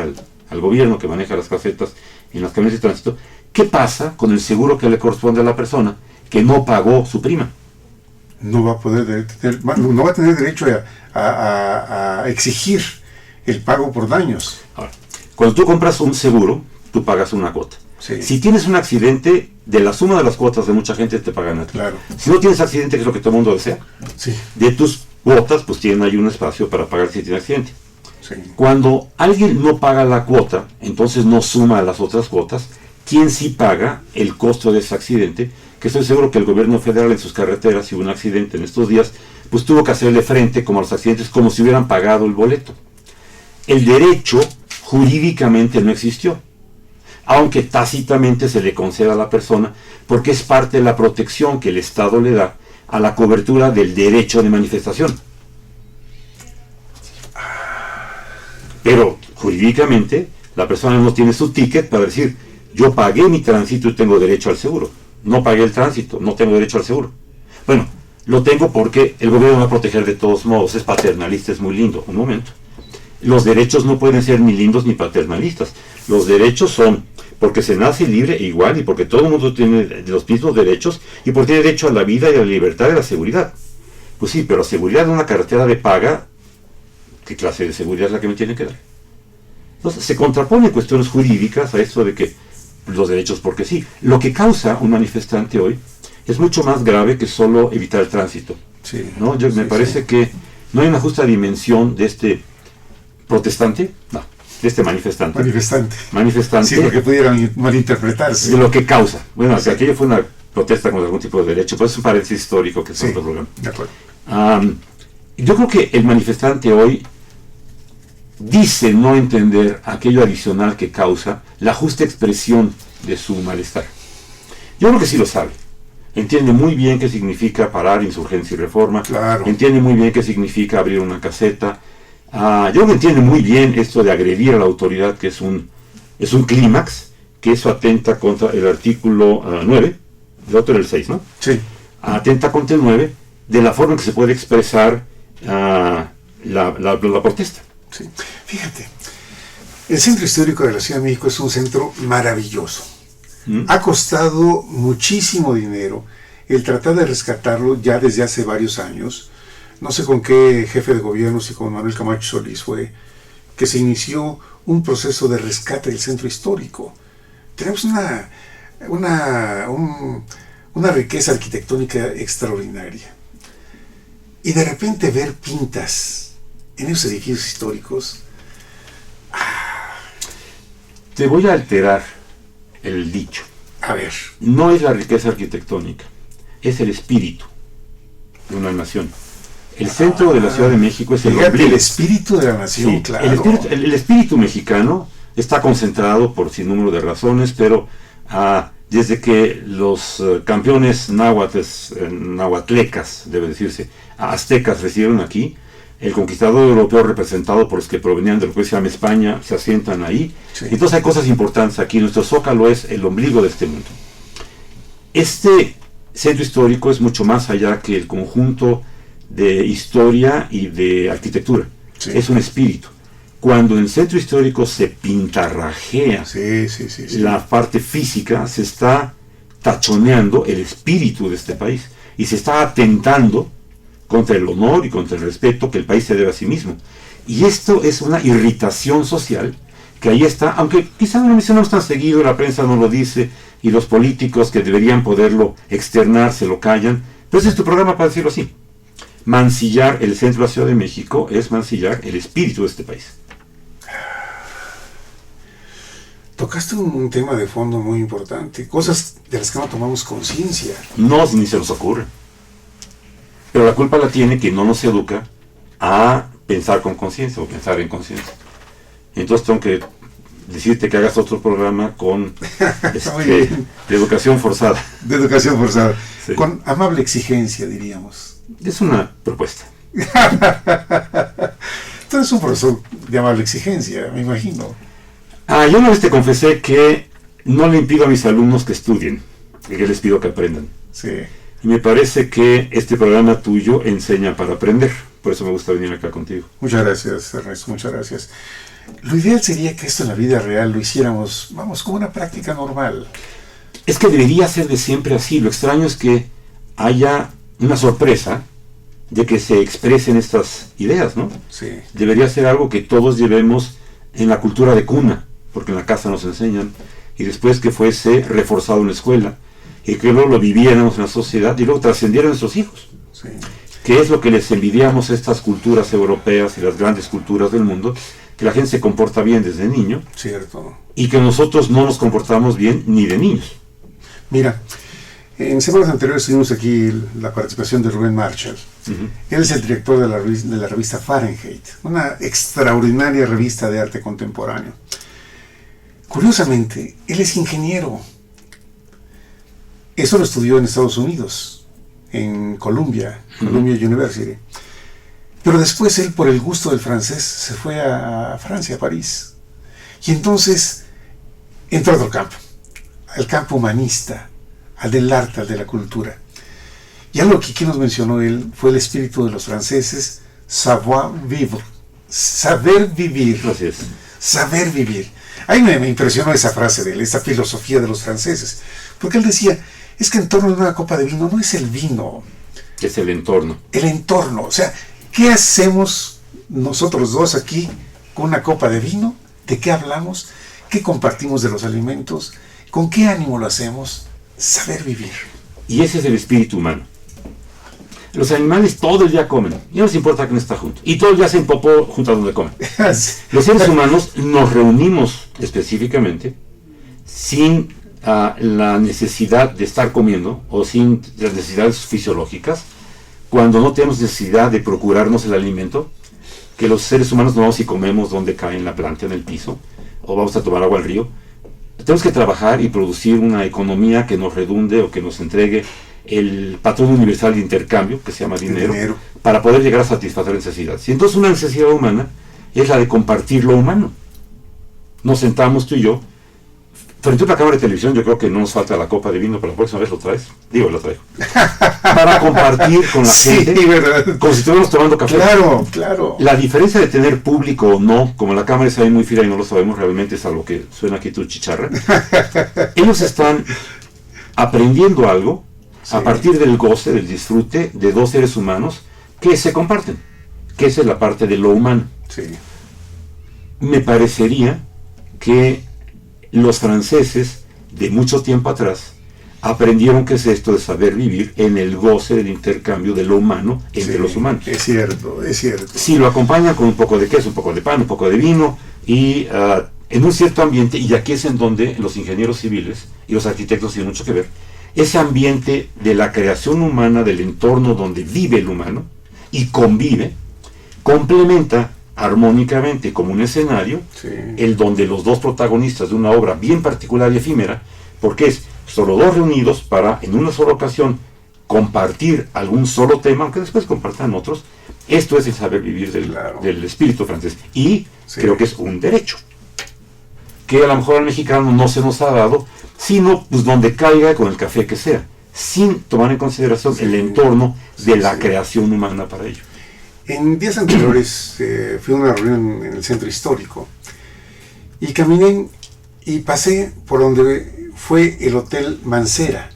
al gobierno que maneja las casetas en las camionetas de tránsito, ¿qué pasa con el seguro que le corresponde a la persona que no pagó su prima? No va a poder no va a tener derecho a exigir el pago por daños. Ahora, cuando tú compras un seguro, tú pagas una cuota. Sí. Si tienes un accidente, de la suma de las cuotas de mucha gente te pagan a ti. Claro. Si no tienes accidente, que es lo que todo el mundo desea, Sí, de tus cuotas, pues tienen ahí un espacio para pagar si tiene accidente. sí. Cuando alguien no paga la cuota, entonces no suma a las otras cuotas, ¿quién sí paga el costo de ese accidente? Que estoy seguro que el gobierno federal en sus carreteras, si hubo un accidente en estos días, pues tuvo que hacerle frente como a los accidentes, como si hubieran pagado el boleto. El derecho jurídicamente no existió, aunque tácitamente se le conceda a la persona, porque es parte de la protección que el Estado le da a la cobertura del derecho de manifestación. Pero jurídicamente la persona no tiene su ticket para decir, yo pagué mi tránsito y tengo derecho al seguro. No pagué el tránsito, no tengo derecho al seguro. Bueno, lo tengo porque el gobierno va a proteger de todos modos, es paternalista, es muy lindo. Un momento. Los derechos no pueden ser ni lindos ni paternalistas. Los derechos son porque se nace libre e igual y porque todo el mundo tiene los mismos derechos y porque tiene derecho a la vida y a la libertad y a la seguridad. Pues sí, pero seguridad de una carretera de paga, ¿qué clase de seguridad es la que me tiene que dar? Entonces se contraponen cuestiones jurídicas a esto de que los derechos porque sí. Lo que causa un manifestante hoy es mucho más grave que solo evitar el tránsito. Sí, ¿No? Me sí, parece que no hay una justa dimensión de este protestante, no, de este manifestante. Manifestante. Sí, porque pudieran malinterpretarse. De lo que causa. Bueno, Sí. aquello fue una protesta contra algún tipo de derecho, pues es un paréntesis histórico que es Sí, otro programa. de acuerdo. Yo creo que el manifestante hoy dice no entender aquello adicional que causa la justa expresión de su malestar. Yo creo que sí lo sabe. Entiende muy bien qué significa parar Insurgencia y Reforma. Claro. Entiende muy bien qué significa abrir una caseta. Yo creo que entiende muy bien esto de agredir a la autoridad, que es un clímax, que eso atenta contra el artículo 9, el otro era el 6, ¿no? Sí, Atenta contra el 9, de la forma en que se puede expresar la protesta. sí. Fíjate, el Centro Histórico de la Ciudad de México es un centro maravilloso. Ha costado muchísimo dinero el tratar de rescatarlo ya desde hace varios años. No sé con qué jefe de gobierno, si con Manuel Camacho Solís fue, que se inició un proceso de rescate del centro histórico. Tenemos una riqueza arquitectónica extraordinaria. Y de repente ver pintas en esos edificios históricos. Te voy a alterar el dicho. A ver, No es la riqueza arquitectónica, es el espíritu de una nación. El centro de la Ciudad de México es el fíjate, ombligo. el espíritu de la nación, Sí, claro. el espíritu mexicano está concentrado por sin número de razones, pero desde que los campeones nahuatlecas, debe decirse, aztecas recibieron aquí, el conquistador europeo representado por los que provenían de lo que se llama España, se asientan ahí. Sí. Entonces hay cosas importantes aquí. Nuestro zócalo es el ombligo de este mundo. Este centro histórico es mucho más allá que el conjunto de historia y de arquitectura. Sí. Es un espíritu. Cuando en el centro histórico se pintarrajea Sí. la parte física, se está tachoneando el espíritu de este país y se está atentando contra el honor y contra el respeto que el país se debe a sí mismo. Y esto es una irritación social que ahí está, aunque quizá no lo mencionamos tan seguido, la prensa no lo dice y los políticos que deberían poderlo externar se lo callan, pero ese es tu programa para decirlo así. Mancillar el centro de la Ciudad de México es mancillar el espíritu de este país. Tocaste un tema de fondo muy importante, cosas de las que no tomamos conciencia. No, ni se nos ocurre. Pero la culpa la tiene que no nos educa a pensar con conciencia o pensar en conciencia. Entonces tengo que decirte que hagas otro programa con Muy bien. de educación forzada. De educación forzada. Sí. Con amable exigencia, diríamos. Es una propuesta. Tú eres un profesor de amable exigencia, me imagino. Yo una vez te confesé que no le impido a mis alumnos que estudien, que les pido que aprendan. Sí. Y me parece que este programa tuyo enseña para aprender. Por eso me gusta venir acá contigo. Muchas gracias, Ernesto, muchas gracias. Lo ideal sería que esto en la vida real lo hiciéramos, vamos, como una práctica normal. Es que debería ser de siempre así. Lo extraño es que haya una sorpresa de que se expresen estas ideas, ¿no? Sí. Debería ser algo que todos llevemos en la cultura de cuna, porque en la casa nos enseñan, y después que fuese reforzado en la escuela, y que luego lo viviéramos en la sociedad, y luego trascendiera a nuestros hijos. Sí. Que es lo que les envidiamos a estas culturas europeas y las grandes culturas del mundo, que la gente se comporta bien desde niño, Cierto. y que nosotros no nos comportamos bien ni de niños. Mira, en semanas anteriores tuvimos aquí la participación de Rubén Marshall. Él es el director de la revista Fahrenheit, una extraordinaria revista de arte contemporáneo. Curiosamente, él es ingeniero. Eso lo estudió en Estados Unidos, en Columbia University. Pero después él, por el gusto del francés, se fue a Francia, a París. Y entonces entró a otro campo, al campo humanista, al del arte, al de la cultura. Y algo que aquí nos mencionó él fue el espíritu de los franceses, savoir-vivre, saber vivir. Así es. Saber vivir. Ahí me impresionó esa frase de él, esa filosofía de los franceses. Porque él decía, es que en torno a una copa de vino no es el vino, Es el entorno. el entorno. O sea, ¿qué hacemos nosotros dos aquí con una copa de vino? ¿De qué hablamos? ¿Qué compartimos de los alimentos? ¿Con qué ánimo lo hacemos? Saber vivir. Y ese es el espíritu humano. Los animales todo el día comen, y no les importa que no está junto. Y todo el día hacen popó junto a donde comen. Los seres humanos nos reunimos específicamente sin la necesidad de estar comiendo o sin las necesidades fisiológicas, cuando no tenemos necesidad de procurarnos el alimento, que los seres humanos no vamos y comemos donde cae en la planta, en el piso, o vamos a tomar agua al río. Tenemos que trabajar y producir una economía que nos redunde o que nos entregue el patrón universal de intercambio, que se llama dinero, para poder llegar a satisfacer necesidades. Y entonces una necesidad humana es la de compartir lo humano. Nos sentamos tú y yo frente a una cámara de televisión. Yo creo que no nos falta la copa de vino, pero la próxima vez lo traes. Digo, lo traigo. Para compartir con la gente, ¿verdad? como si estuviéramos tomando café. Claro, claro. La diferencia de tener público o no, como la cámara está ahí muy fina y no lo sabemos realmente, es algo que suena aquí tu chicharra. Ellos están aprendiendo algo a partir del goce, del disfrute de dos seres humanos que se comparten, que esa es la parte de lo humano. Sí. Me parecería que los franceses de mucho tiempo atrás aprendieron qué es esto de saber vivir en el goce del intercambio de lo humano entre los humanos. Es cierto, es cierto. Si lo acompañan con un poco de queso, un poco de pan, un poco de vino y en un cierto ambiente, y aquí es en donde los ingenieros civiles y los arquitectos tienen mucho que ver, ese ambiente de la creación humana, del entorno donde vive el humano y convive, complementa armónicamente como un escenario, el donde los dos protagonistas de una obra bien particular y efímera, porque es solo dos reunidos para en una sola ocasión compartir algún solo tema, aunque después compartan otros. Esto es el saber vivir del espíritu francés, y creo que es un derecho que a lo mejor al mexicano no se nos ha dado, sino pues donde caiga con el café que sea, sin tomar en consideración el entorno de la creación humana para ello. En días anteriores fui a una reunión en el centro histórico y caminé y pasé por donde fue el Hotel Mancera,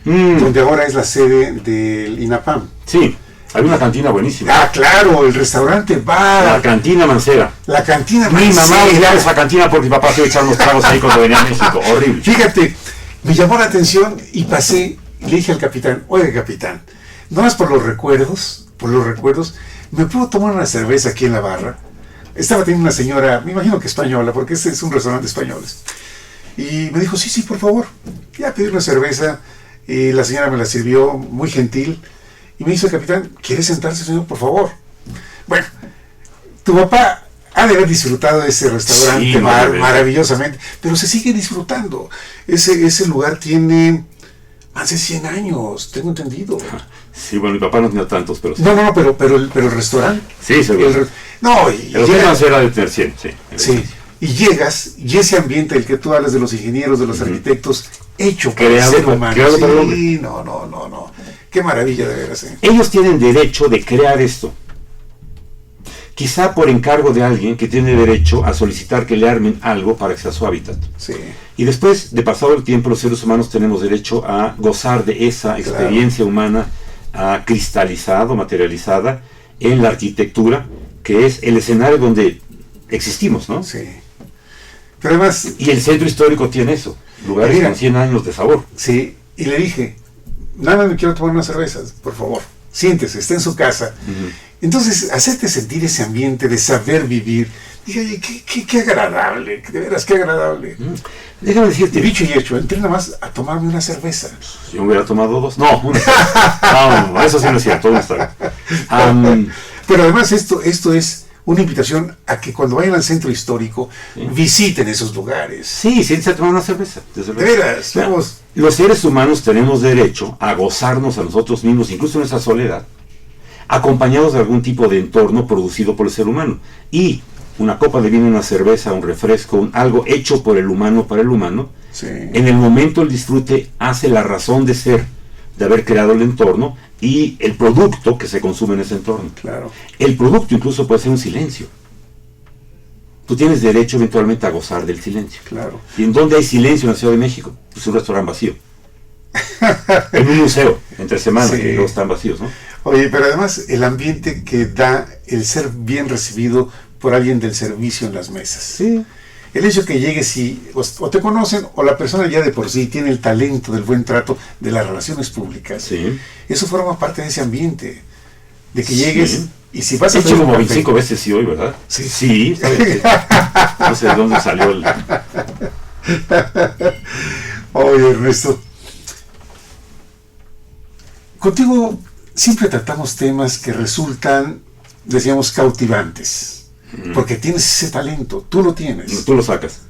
donde ahora es la sede del INAPAM. Sí, hay una cantina buenísima. Ah, claro, el restaurante bar. La cantina Mancera. La cantina Mi Mancera. mamá odiaba esa cantina porque mi papá se iba a echar unos tragos ahí cuando venía a México. Horrible. Fíjate, me llamó la atención y pasé y le dije al capitán, oye capitán, no más por los recuerdos, ¿me puedo tomar una cerveza aquí en la barra? Estaba teniendo una señora, me imagino que española, porque este es un restaurante español. Y me dijo, sí, por favor. Ya pedí una cerveza y la señora me la sirvió, muy gentil. Y me dice el capitán, ¿quiere sentarse, señor, por favor? Bueno, tu papá ha de haber disfrutado de ese restaurante Sí, maravillosamente, pero se sigue disfrutando. Ese lugar tiene más de 100 años, tengo entendido. Sí, bueno, mi papá no tenía tantos, pero sí. No, pero el restaurante. Sí, seguro. No, y El hotel más era de tener 100, sí. Sí, y llegas, y ese ambiente del que tú hablas de los ingenieros, de los arquitectos, hecho por el ser humano. Creado por el hombre. Sí, no. Qué maravilla de veras. Ellos tienen derecho de crear esto. Quizá por encargo de alguien que tiene derecho a solicitar que le armen algo para que sea su hábitat. Sí. Y después de pasado el tiempo, los seres humanos tenemos derecho a gozar de esa experiencia humana cristalizada, materializada en la arquitectura, que es el escenario donde existimos, ¿no? Sí. Pero además... Y el centro histórico tiene eso, lugares con 100 años de sabor. Sí, y le dije, nada, me quiero tomar unas cervezas, por favor, siéntese, está en su casa. Entonces, hacerte sentir ese ambiente de saber vivir, dije, oye, qué agradable, de veras, qué agradable. Déjame decirte, Dicho y hecho, entré nada más a tomarme una cerveza. Yo me hubiera tomado 2. No, una. No, eso sí no es cierto, una está bien. Pero además esto es una invitación a que cuando vayan al centro histórico, visiten esos lugares. Sí, siéntate a tomar una cerveza. De veras, vamos. Los seres humanos tenemos derecho a gozarnos a nosotros mismos, incluso en nuestra soledad, acompañados de algún tipo de entorno producido por el ser humano. Y una copa de vino, una cerveza, un refresco, algo hecho por el humano para el humano, en el momento el disfrute hace la razón de ser, de haber creado el entorno y el producto que se consume en ese entorno. Claro. El producto incluso puede ser un silencio. Tú tienes derecho eventualmente a gozar del silencio. Claro. ¿Y en dónde hay silencio en la Ciudad de México? Pues un restaurante vacío. En un museo, entre semana, que luego están vacíos, ¿no? Oye, pero además el ambiente que da el ser bien recibido por alguien del servicio en las mesas. Sí. El hecho que llegues y o te conocen o la persona ya de por sí tiene el talento del buen trato, de las relaciones públicas. Sí. Eso forma parte de ese ambiente. De que llegues y si vas a He hecho como 25 veces sí hoy, ¿verdad? Sí. Sí, ¿sabes? No sé de dónde salió el... Oye, Ernesto, contigo siempre tratamos temas que resultan, decíamos, cautivantes. Porque tienes ese talento, tú lo tienes. Tú lo sacas.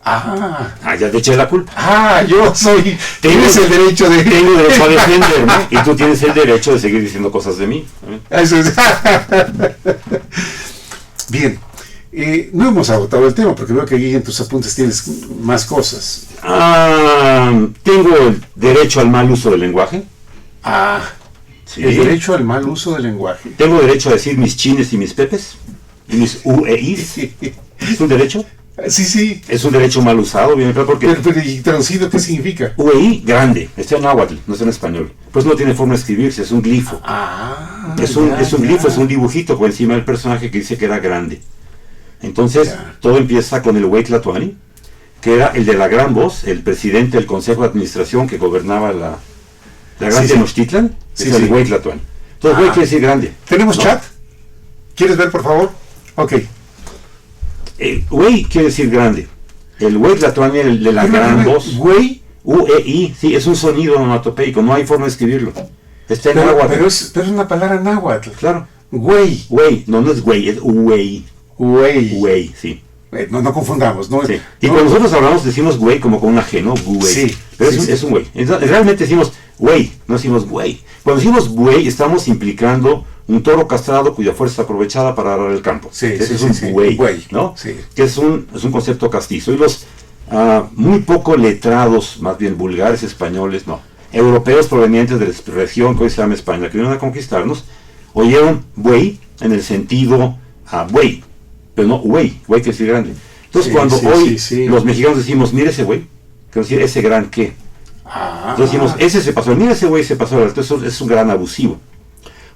Ya te eché la culpa. Yo soy. Tienes el derecho de. Tengo derecho a defenderme y tú tienes el derecho de seguir diciendo cosas de mí. Eso es. Bien. No hemos agotado el tema porque veo que aquí en tus apuntes tienes más cosas. Tengo el derecho al mal uso del lenguaje. Sí. El derecho al mal uso del lenguaje. Tengo derecho a decir mis chines y mis pepes. Y mis UEIs. ¿Es un derecho? Sí. Es un derecho mal usado, bien claro, porque... Pero ¿y traducido qué significa? UEI, grande. Está en náhuatl, no está en español. Pues no tiene forma de escribirse, es un glifo. Es un glifo, es un dibujito por encima del personaje que dice que era grande. Entonces, todo empieza con el Huey Tlatoani, que era el de la gran voz, el presidente del Consejo de Administración que gobernaba la Gran Tenochtitlan, es el Huey Tlatoani. Entonces, Huey quiere decir grande. ¿Tenemos chat? ¿Quieres ver, por favor? Ok. Huey quiere decir grande. El Huey Tlatoani, el de la gran voz. Huey. UEI, sí, es un sonido onomatopeico, no hay forma de escribirlo. Está en náhuatl. Pero es una palabra náhuatl. Claro. Huey. No es güey, es Huey. Huey, sí. No confundamos, ¿no? Sí. Y cuando nosotros hablamos decimos güey como con una G, ¿no? Güey. Sí. Pero es un güey. Realmente decimos güey, no decimos güey. Cuando decimos güey estamos implicando un toro castrado cuya fuerza es aprovechada para arar el campo. Es un güey, ¿no? Sí. Que es un concepto castizo. Y los muy poco letrados, más bien vulgares españoles, europeos provenientes de la región que hoy se llama España, que vinieron a conquistarnos, oyeron güey en el sentido güey, pero no güey quiere decir grande. Entonces cuando hoy los mexicanos decimos, mire ese güey, quiere decir ese gran qué. Entonces decimos, ese se pasó, mira ese güey se pasó, entonces es un gran abusivo.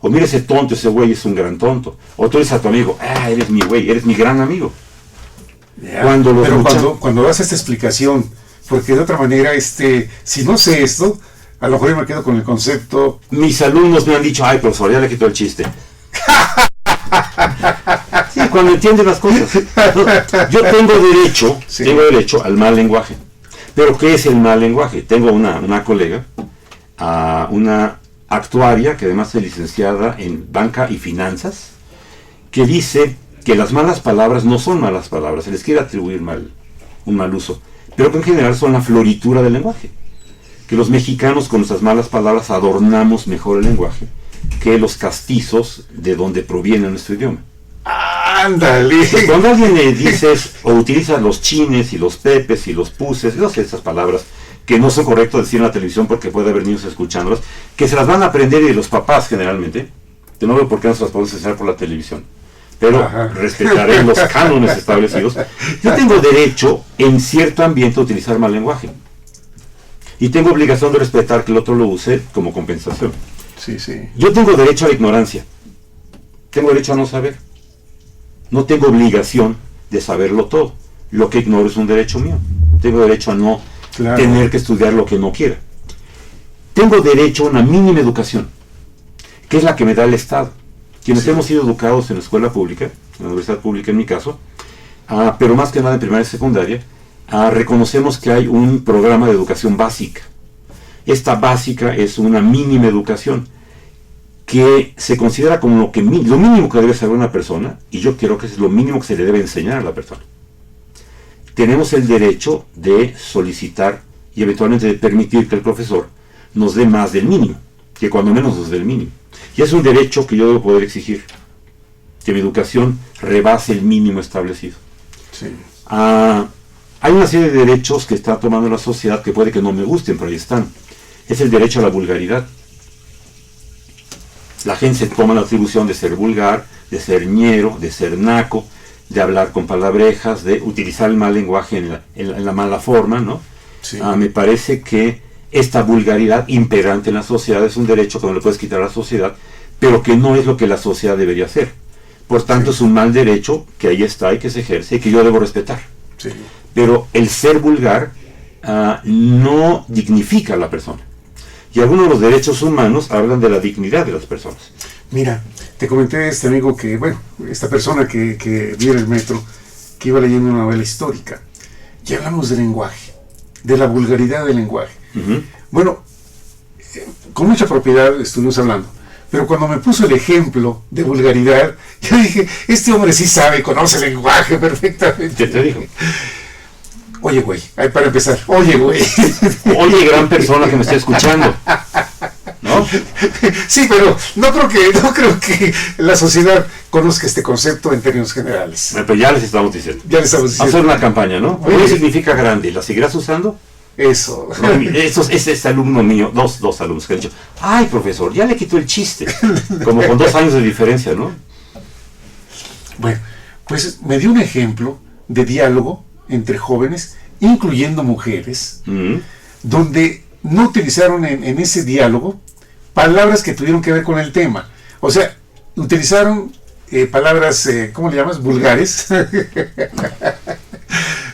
O mira ese tonto, ese güey es un gran tonto. O tú eres a tu amigo, eres mi güey, eres mi gran amigo. Cuando das esta explicación, porque de otra manera, si no sé esto, a lo mejor yo me quedo con el concepto. Mis alumnos me han dicho, profesor, ya le quitó el chiste. Sí, cuando entienden las cosas. Yo tengo derecho al mal lenguaje. Pero ¿qué es el mal lenguaje? Tengo una colega, una actuaria, que además es licenciada en banca y finanzas, que dice que las malas palabras no son malas palabras, se les quiere atribuir un mal uso, pero que en general son la floritura del lenguaje. Que los mexicanos con nuestras malas palabras adornamos mejor el lenguaje que los castizos de donde proviene nuestro idioma. ¡Ándale! Entonces, cuando alguien le dices o utiliza los chines y los pepes y los puses, no sé, esas palabras que no son correctos decir en la televisión porque puede haber niños escuchándolas, que se las van a aprender y de los papás generalmente, que no veo por qué no se las podemos enseñar por la televisión, pero respetaré los cánones establecidos. Yo tengo derecho en cierto ambiente a utilizar mal lenguaje y tengo obligación de respetar que el otro lo use como compensación. Sí, sí. Yo tengo derecho a la ignorancia, tengo derecho a no saber, no tengo obligación de saberlo todo. Lo que ignoro es un derecho mío. Tengo derecho a no tener que estudiar lo que no quiera. Tengo derecho a una mínima educación, que es la que me da el Estado. Quienes hemos sido educados en la escuela pública, en la universidad pública en mi caso, pero más que nada en primaria y secundaria, reconocemos que hay un programa de educación básica. Esta básica es una mínima educación que se considera como lo mínimo que debe saber una persona, y yo creo que es lo mínimo que se le debe enseñar a la persona. Tenemos el derecho de solicitar y eventualmente de permitir que el profesor nos dé más del mínimo, que cuando menos nos dé el mínimo. Y es un derecho que yo debo poder exigir, que mi educación rebase el mínimo establecido. Sí. Hay una serie de derechos que está tomando la sociedad que puede que no me gusten, pero ahí están. Es el derecho a la vulgaridad. La gente se toma la atribución de ser vulgar, de ser ñero, de ser naco, de hablar con palabrejas, de utilizar el mal lenguaje en la mala forma, ¿no? Sí. Me parece que esta vulgaridad imperante en la sociedad es un derecho que no le puedes quitar a la sociedad, pero que no es lo que la sociedad debería hacer. Por tanto, es un mal derecho que ahí está y que se ejerce y que yo debo respetar. Sí. Pero el ser vulgar no dignifica a la persona. Y algunos de los derechos humanos hablan de la dignidad de las personas. Mira, te comenté a este amigo que, bueno, esta persona que vi en el metro, que iba leyendo una novela histórica, y hablamos del lenguaje, de la vulgaridad del lenguaje. Uh-huh. Bueno, con mucha propiedad estuvimos hablando, pero cuando me puso el ejemplo de vulgaridad, yo dije, este hombre sí sabe, conoce el lenguaje perfectamente. ¿Qué te dijo? Oye, güey, para empezar, oye, güey. Oye, gran persona que me está escuchando, ¿no? Sí, pero no creo que la sociedad conozca este concepto en términos generales. Pero ya les estamos diciendo. Ya les estamos diciendo. Hacer una campaña, ¿no? Oye significa grande. ¿La seguirás usando? Eso. No, es este alumno mío, dos alumnos que han dicho, ay, profesor, ya le quitó el chiste. Como con 2 años de diferencia, ¿no? Bueno, pues me dio un ejemplo de diálogo entre jóvenes, incluyendo mujeres, donde no utilizaron en ese diálogo palabras que tuvieron que ver con el tema. O sea, utilizaron palabras, ¿cómo le llamas? Vulgares,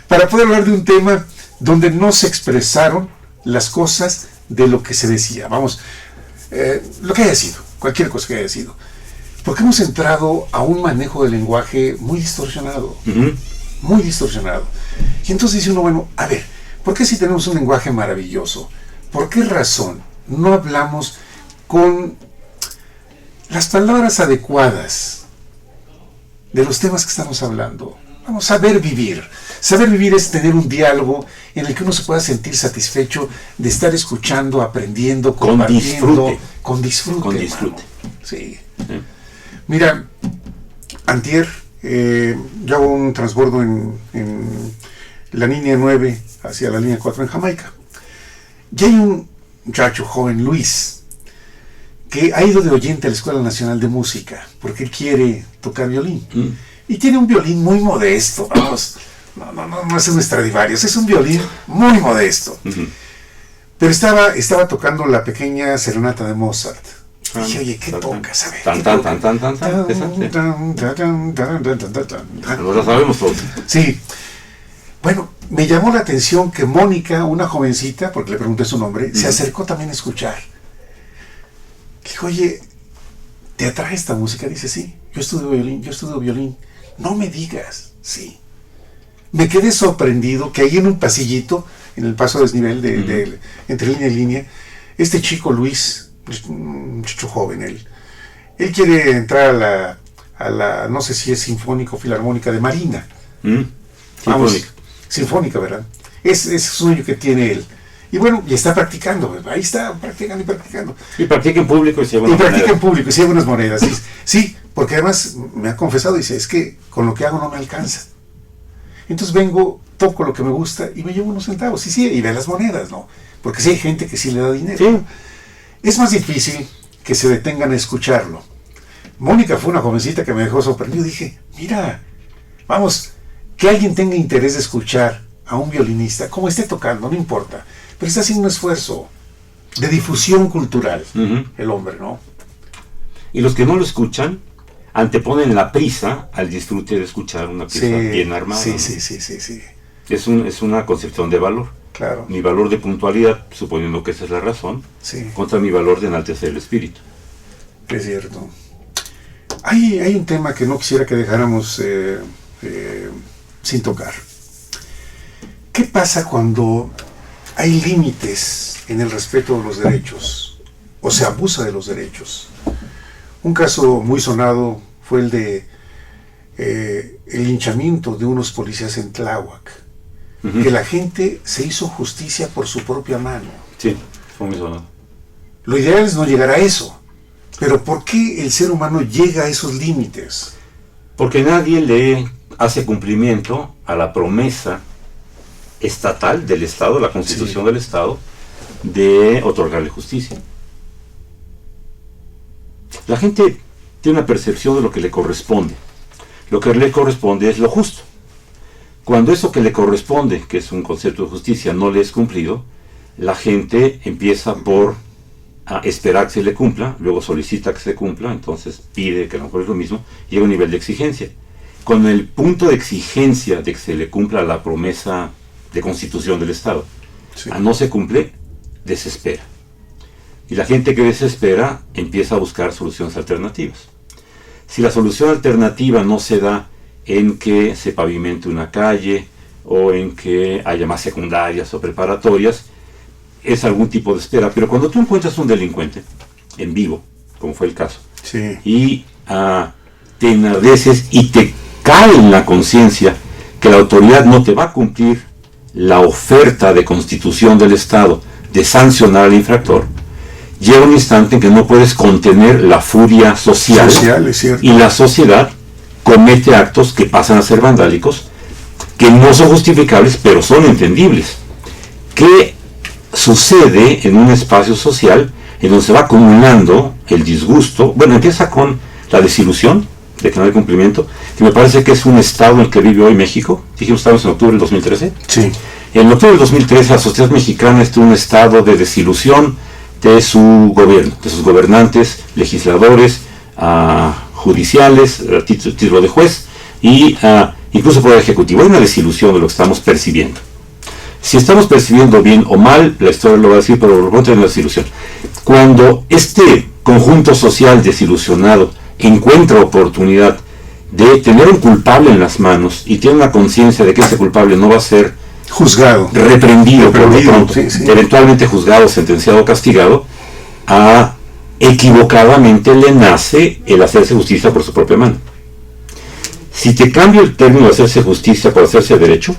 para poder hablar de un tema donde no se expresaron las cosas de lo que se decía. Vamos, lo que haya sido, cualquier cosa que haya sido. Porque hemos entrado a un manejo del lenguaje muy distorsionado. Muy distorsionado. Y entonces dice uno, bueno, a ver, ¿por qué si tenemos un lenguaje maravilloso? ¿Por qué razón no hablamos con las palabras adecuadas de los temas que estamos hablando? Vamos, saber vivir. Saber vivir es tener un diálogo en el que uno se pueda sentir satisfecho de estar escuchando, aprendiendo, compartiendo. Con disfrute. Con disfrute. Sí. Mira, antier, yo hago un transbordo en la línea 9 hacia la línea 4 en Jamaica. Y hay un muchacho joven, Luis, que ha ido de oyente a la Escuela Nacional de Música, porque él quiere tocar violín. Y tiene un violín muy modesto, vamos, no es un Stradivarius, es un violín muy modesto. Pero estaba tocando la pequeña serenata de Mozart. Dije, oye, ¿qué tocas? A ver, Lo sabemos todos. Sí. Bueno, me llamó la atención que Mónica, una jovencita, porque le pregunté su nombre, se acercó también a escuchar. Dijo, oye, ¿te atrae esta música? Dice, sí, yo estudio violín. No me digas, sí. Me quedé sorprendido que ahí en un pasillito, en el paso a desnivel entre línea y línea, este chico Luis, un chico joven, él quiere entrar no sé si es sinfónica o filarmónica de Marina. Vamos, sinfónica, ¿verdad? Es un sueño que tiene él. Y bueno, y está practicando, ¿verdad? Ahí está practicando y practicando. Y practica en público y se lleva unas monedas. Practica en público y se lleva unas monedas. Sí, sí, porque además me ha confesado, dice, es que con lo que hago no me alcanza. Entonces vengo, toco lo que me gusta y me llevo unos centavos. Sí, y ve las monedas, ¿no? Porque sí hay gente que sí le da dinero. Sí. Es más difícil que se detengan a escucharlo. Mónica fue una jovencita que me dejó sorprendido. Dije, mira, vamos, que alguien tenga interés de escuchar a un violinista, como esté tocando, no importa, pero está haciendo un esfuerzo de difusión cultural, el hombre, ¿no? Y los que no lo escuchan anteponen la prisa al disfrute de escuchar una pieza bien armada. Sí, ¿no? sí. Es una concepción de valor. Claro. Mi valor de puntualidad, suponiendo que esa es la razón, contra mi valor de enaltecer el espíritu. Es cierto. Hay un tema que no quisiera que dejáramos sin tocar. ¿Qué pasa cuando hay límites en el respeto de los derechos o se abusa de los derechos? Un caso muy sonado fue el de el linchamiento de unos policías en Tláhuac, que la gente se hizo justicia por su propia mano. Sí, fue muy sonado. Lo ideal es no llegar a eso, pero ¿por qué el ser humano llega a esos límites? Porque nadie le hace cumplimiento a la promesa estatal del Estado, la Constitución del Estado, de otorgarle justicia. La gente tiene una percepción de lo que le corresponde. Lo que le corresponde es lo justo. Cuando eso que le corresponde, que es un concepto de justicia, no le es cumplido, la gente empieza por esperar que se le cumpla, luego solicita que se cumpla, entonces pide, que a lo mejor es lo mismo, llega a un nivel de exigencia. Con el punto de exigencia de que se le cumpla la promesa de constitución del Estado, no se cumple, desespera. Y la gente que desespera empieza a buscar soluciones alternativas. Si la solución alternativa no se da en que se pavimente una calle o en que haya más secundarias o preparatorias, es algún tipo de espera. Pero cuando tú encuentras un delincuente en vivo, como fue el caso, y te enardeces y te cae en la conciencia que la autoridad no te va a cumplir la oferta de constitución del Estado de sancionar al infractor, llega un instante en que no puedes contener la furia social y la sociedad comete actos que pasan a ser vandálicos, que no son justificables, pero son entendibles. ¿Qué sucede en un espacio social en donde se va acumulando el disgusto? Bueno, empieza con la desilusión de que no hay cumplimiento, que me parece que es un estado en el que vive hoy México. Dijimos, estamos en octubre del 2013. Sí. En octubre del 2013 la sociedad mexicana está en un estado de desilusión de su gobierno, de sus gobernantes, legisladores, judiciales, título de juez y incluso poder ejecutivo. Hay una desilusión de lo que estamos percibiendo. Si estamos percibiendo bien o mal, la historia lo va a decir, pero por lo pronto hay una desilusión. Cuando este conjunto social desilusionado encuentra oportunidad de tener un culpable en las manos y tiene una conciencia de que ese culpable no va a ser juzgado, reprendido por lo pronto, eventualmente juzgado, sentenciado, castigado, equivocadamente le nace el hacerse justicia por su propia mano. Si te cambio el término de hacerse justicia por hacerse derecho,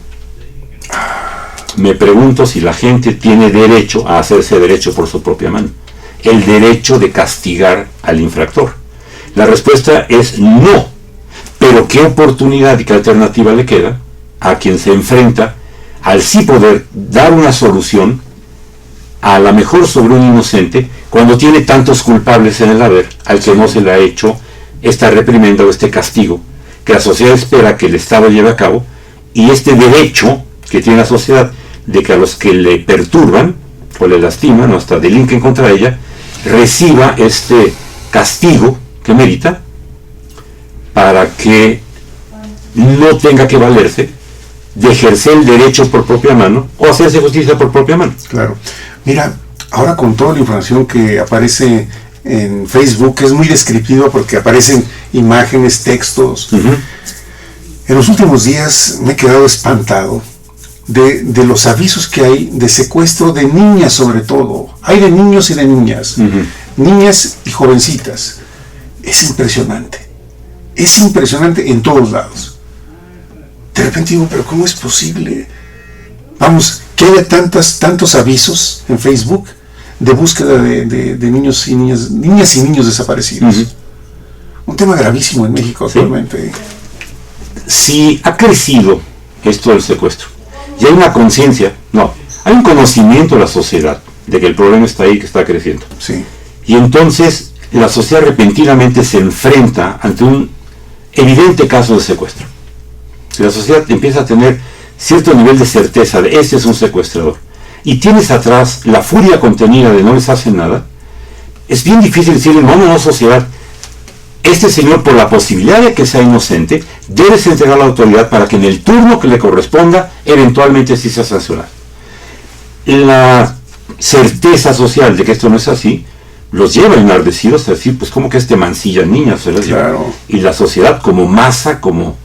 me pregunto si la gente tiene derecho a hacerse derecho por su propia mano, el derecho de castigar al infractor. La respuesta es no, pero ¿qué oportunidad y qué alternativa le queda a quien se enfrenta al sí poder dar una solución, a la mejor sobre un inocente, cuando tiene tantos culpables en el haber, al que no se le ha hecho esta reprimenda o este castigo que la sociedad espera que el Estado lleve a cabo, y este derecho que tiene la sociedad de que a los que le perturban o le lastiman o hasta delinquen contra ella, reciba este castigo que merita, para que no tenga que valerse de ejercer el derecho por propia mano o hacerse justicia por propia mano. Claro. Mira, ahora con toda la información que aparece en Facebook, que es muy descriptiva porque aparecen imágenes, textos, en los últimos días me he quedado espantado de los avisos que hay de secuestro de niñas, sobre todo. Hay de niños y de niñas, niñas y jovencitas. Es impresionante. es impresionante en todos lados. De repente digo, pero ¿cómo es posible? Vamos, que haya tantos avisos en Facebook de búsqueda de niños y niñas y niños desaparecidos. Uh-huh. Un tema gravísimo en México actualmente. Sí, ha crecido esto del secuestro. Y hay una conciencia, hay un conocimiento de la sociedad de que el problema está ahí, que está creciendo. Sí. Y entonces la sociedad repentinamente se enfrenta ante un evidente caso de secuestro. La sociedad empieza a tener cierto nivel de certeza de este es un secuestrador. Y tienes atrás la furia contenida de no les hacen nada. Es bien difícil decirle, no, sociedad, este señor, por la posibilidad de que sea inocente, debes entregar a la autoridad para que en el turno que le corresponda, eventualmente sí sea sancionado. La certeza social de que esto no es así, los lleva enardecidos a decir, pues, ¿cómo que mancillan niñas? Claro. Y la sociedad, como masa, como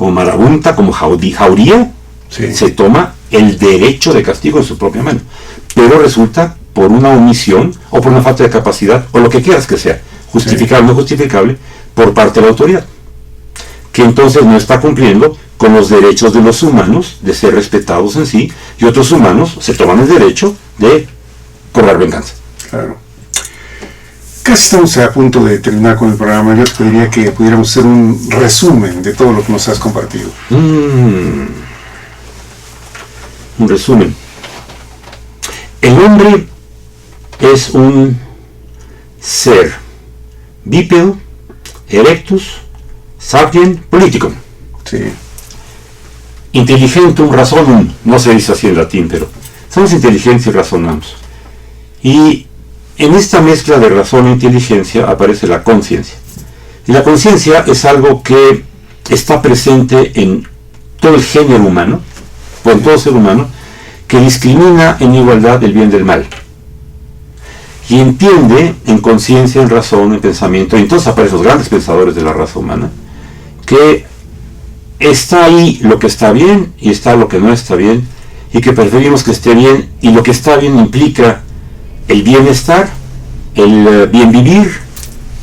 marabunta, como jauría, sí, se toma el derecho de castigo en su propia mano. Pero resulta por una omisión, o por una falta de capacidad, o lo que quieras que sea, justificable o no justificable, por parte de la autoridad, que entonces no está cumpliendo con los derechos de los humanos de ser respetados en sí, y otros humanos se toman el derecho de cobrar venganza. Claro. Casi estamos a punto de terminar con el programa. Yo te pediría que pudiéramos hacer un resumen de todo lo que nos has compartido. Un resumen. El hombre es un ser bípedo, erectus, sapien, politicum. Sí. Intelligentum razonum, no se dice así en latín, pero somos inteligentes y razonamos. Y en esta mezcla de razón e inteligencia aparece la conciencia. Y la conciencia es algo que está presente en todo el género humano, o en todo ser humano, que discrimina en igualdad el bien del mal. Y entiende en conciencia, en razón, en pensamiento, y entonces aparecen los grandes pensadores de la raza humana, que está ahí lo que está bien y está lo que no está bien, y que preferimos que esté bien, y lo que está bien implica el bienestar, el bien vivir,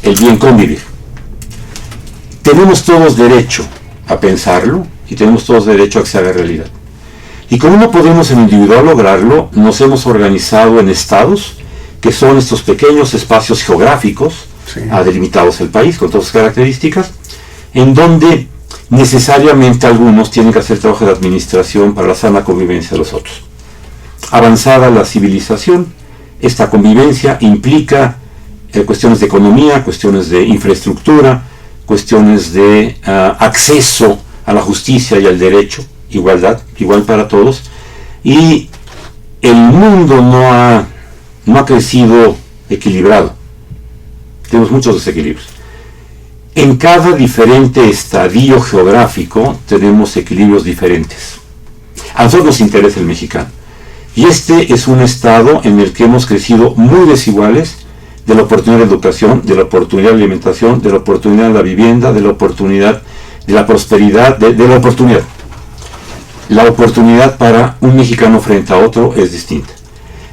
el bien convivir. Tenemos todos derecho a pensarlo y tenemos todos derecho a que se haga realidad. Y como no podemos en individual lograrlo, nos hemos organizado en estados, que son estos pequeños espacios geográficos, sí, delimitados el país con todas sus características, en donde necesariamente algunos tienen que hacer trabajo de administración para la sana convivencia de los otros. Avanzada la civilización, esta convivencia implica cuestiones de economía, cuestiones de infraestructura, cuestiones de acceso a la justicia y al derecho, igualdad, igual para todos, y el mundo no ha crecido equilibrado. Tenemos muchos desequilibrios. En cada diferente estadio geográfico tenemos equilibrios diferentes. A nosotros nos interesa el mexicano. Y este es un estado en el que hemos crecido muy desiguales de la oportunidad de educación, de la oportunidad de alimentación, de la oportunidad de la vivienda, de la oportunidad de la prosperidad, de la oportunidad. La oportunidad para un mexicano frente a otro es distinta.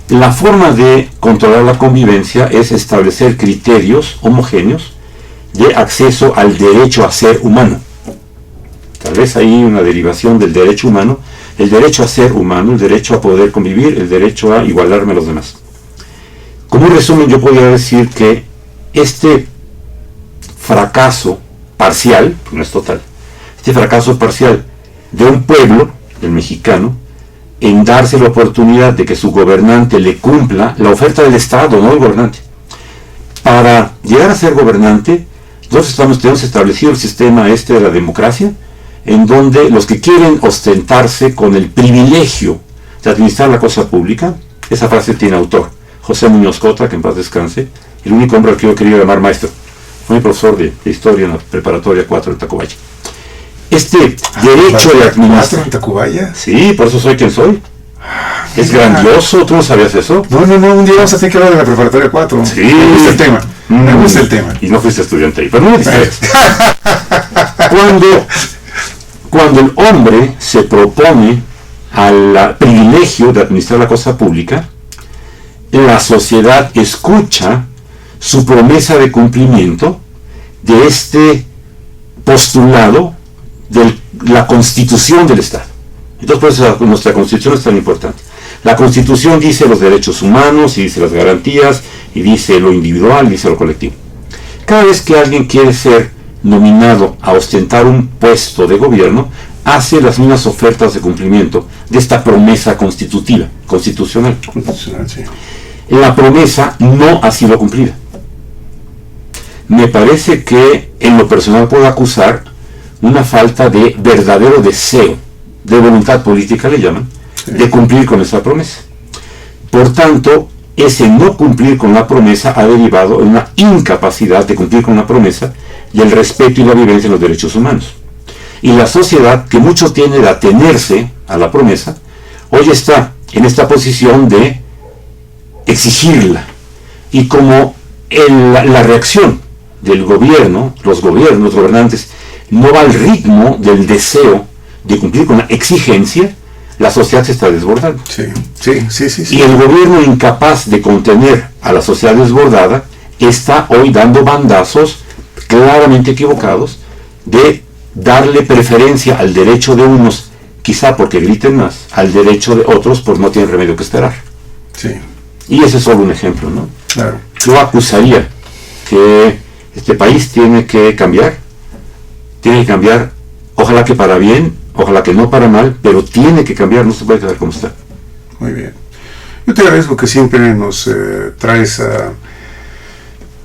La forma de controlar la convivencia es establecer criterios homogéneos de acceso al derecho a ser humano. Tal vez hay una derivación del derecho humano, el derecho a ser humano, el derecho a poder convivir, el derecho a igualarme a los demás. Como un resumen, yo podría decir que este fracaso parcial, no es total, este fracaso parcial de un pueblo, del mexicano, en darse la oportunidad de que su gobernante le cumpla la oferta del Estado, no el gobernante. Para llegar a ser gobernante, nosotros tenemos establecido el sistema de la democracia, en donde los que quieren ostentarse con el privilegio de administrar la cosa pública, esa frase tiene autor, José Muñoz Cota, que en paz descanse, el único hombre al que yo he querido llamar maestro. Fue mi profesor de historia en la preparatoria 4 de Tacubaya. Este derecho de administrar... ¿En Tacubaya? Sí, por eso soy quien soy. Es grandioso, ¿tú no sabías eso? No, un día vamos a tener que hablar de la preparatoria 4. Sí. Me gusta el tema, me gusta el tema. Y no fuiste estudiante ahí, pero no me distraigas. Cuando el hombre se propone al privilegio de administrar la cosa pública, la sociedad escucha su promesa de cumplimiento de este postulado de la constitución del Estado. Entonces, por eso nuestra constitución es tan importante. La constitución dice los derechos humanos, y dice las garantías, y dice lo individual, y dice lo colectivo. Cada vez que alguien quiere ser nominado a ostentar un puesto de gobierno, hace las mismas ofertas de cumplimiento de esta promesa constitucional. Sí. La promesa no ha sido cumplida. Me parece que en lo personal puedo acusar una falta de verdadero deseo, de voluntad política le llaman, de cumplir con esa promesa. Por tanto, ese no cumplir con la promesa ha derivado en una incapacidad de cumplir con la promesa y el respeto y la vivencia de los derechos humanos. Y la sociedad, que mucho tiene de atenerse a la promesa, hoy está en esta posición de exigirla. Y como la reacción del gobierno, los gobernantes, no va al ritmo del deseo de cumplir con la exigencia, la sociedad se está desbordando. Sí. Y el gobierno, incapaz de contener a la sociedad desbordada, está hoy dando bandazos claramente equivocados de darle preferencia al derecho de unos, quizá porque griten más, al derecho de otros por no tienen remedio que esperar. Sí. Y ese es solo un ejemplo, ¿no? Claro. Yo acusaría que este país tiene que cambiar, ojalá que para bien, ojalá que no para mal, pero tiene que cambiar, no se puede quedar como está. Muy bien. Yo te agradezco que siempre nos traes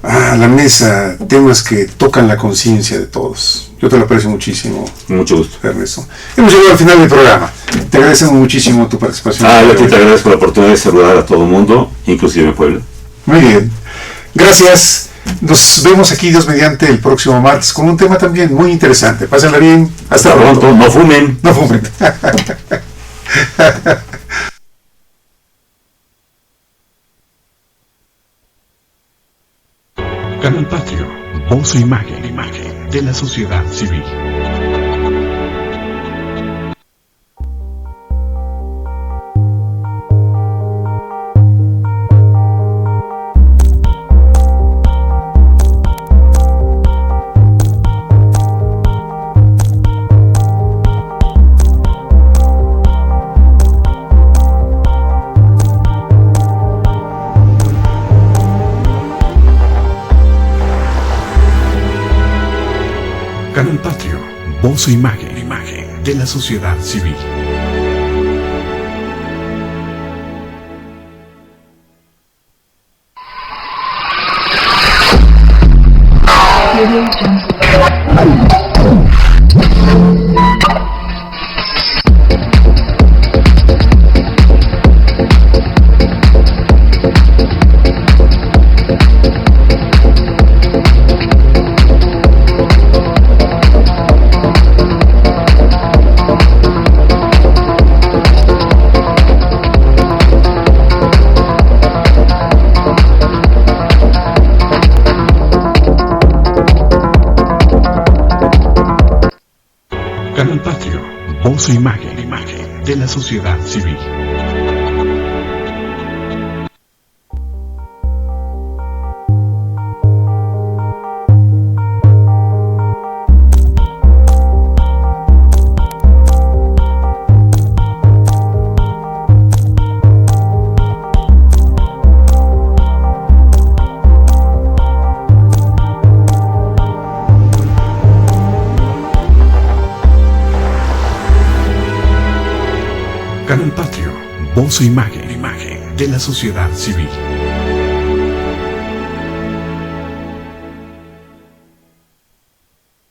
a la mesa temas que tocan la conciencia de todos. Yo te lo aprecio muchísimo. Mucho gusto. Ernesto. Hemos llegado al final del programa. Te agradecemos muchísimo tu participación. Yo te agradezco la oportunidad de saludar a todo el mundo, inclusive en Puebla. Muy bien. Gracias. Nos vemos aquí, Dios mediante, el próximo martes con un tema también muy interesante. Pásenla bien. Hasta pronto. No fumen. No fumen. Canal Patrio, voz e imagen de la sociedad civil. Canal Patrio, voz e imagen de la sociedad civil. Canal Patrio, voz e imagen de la sociedad civil. Canal Patrio, voz e imagen de la sociedad civil.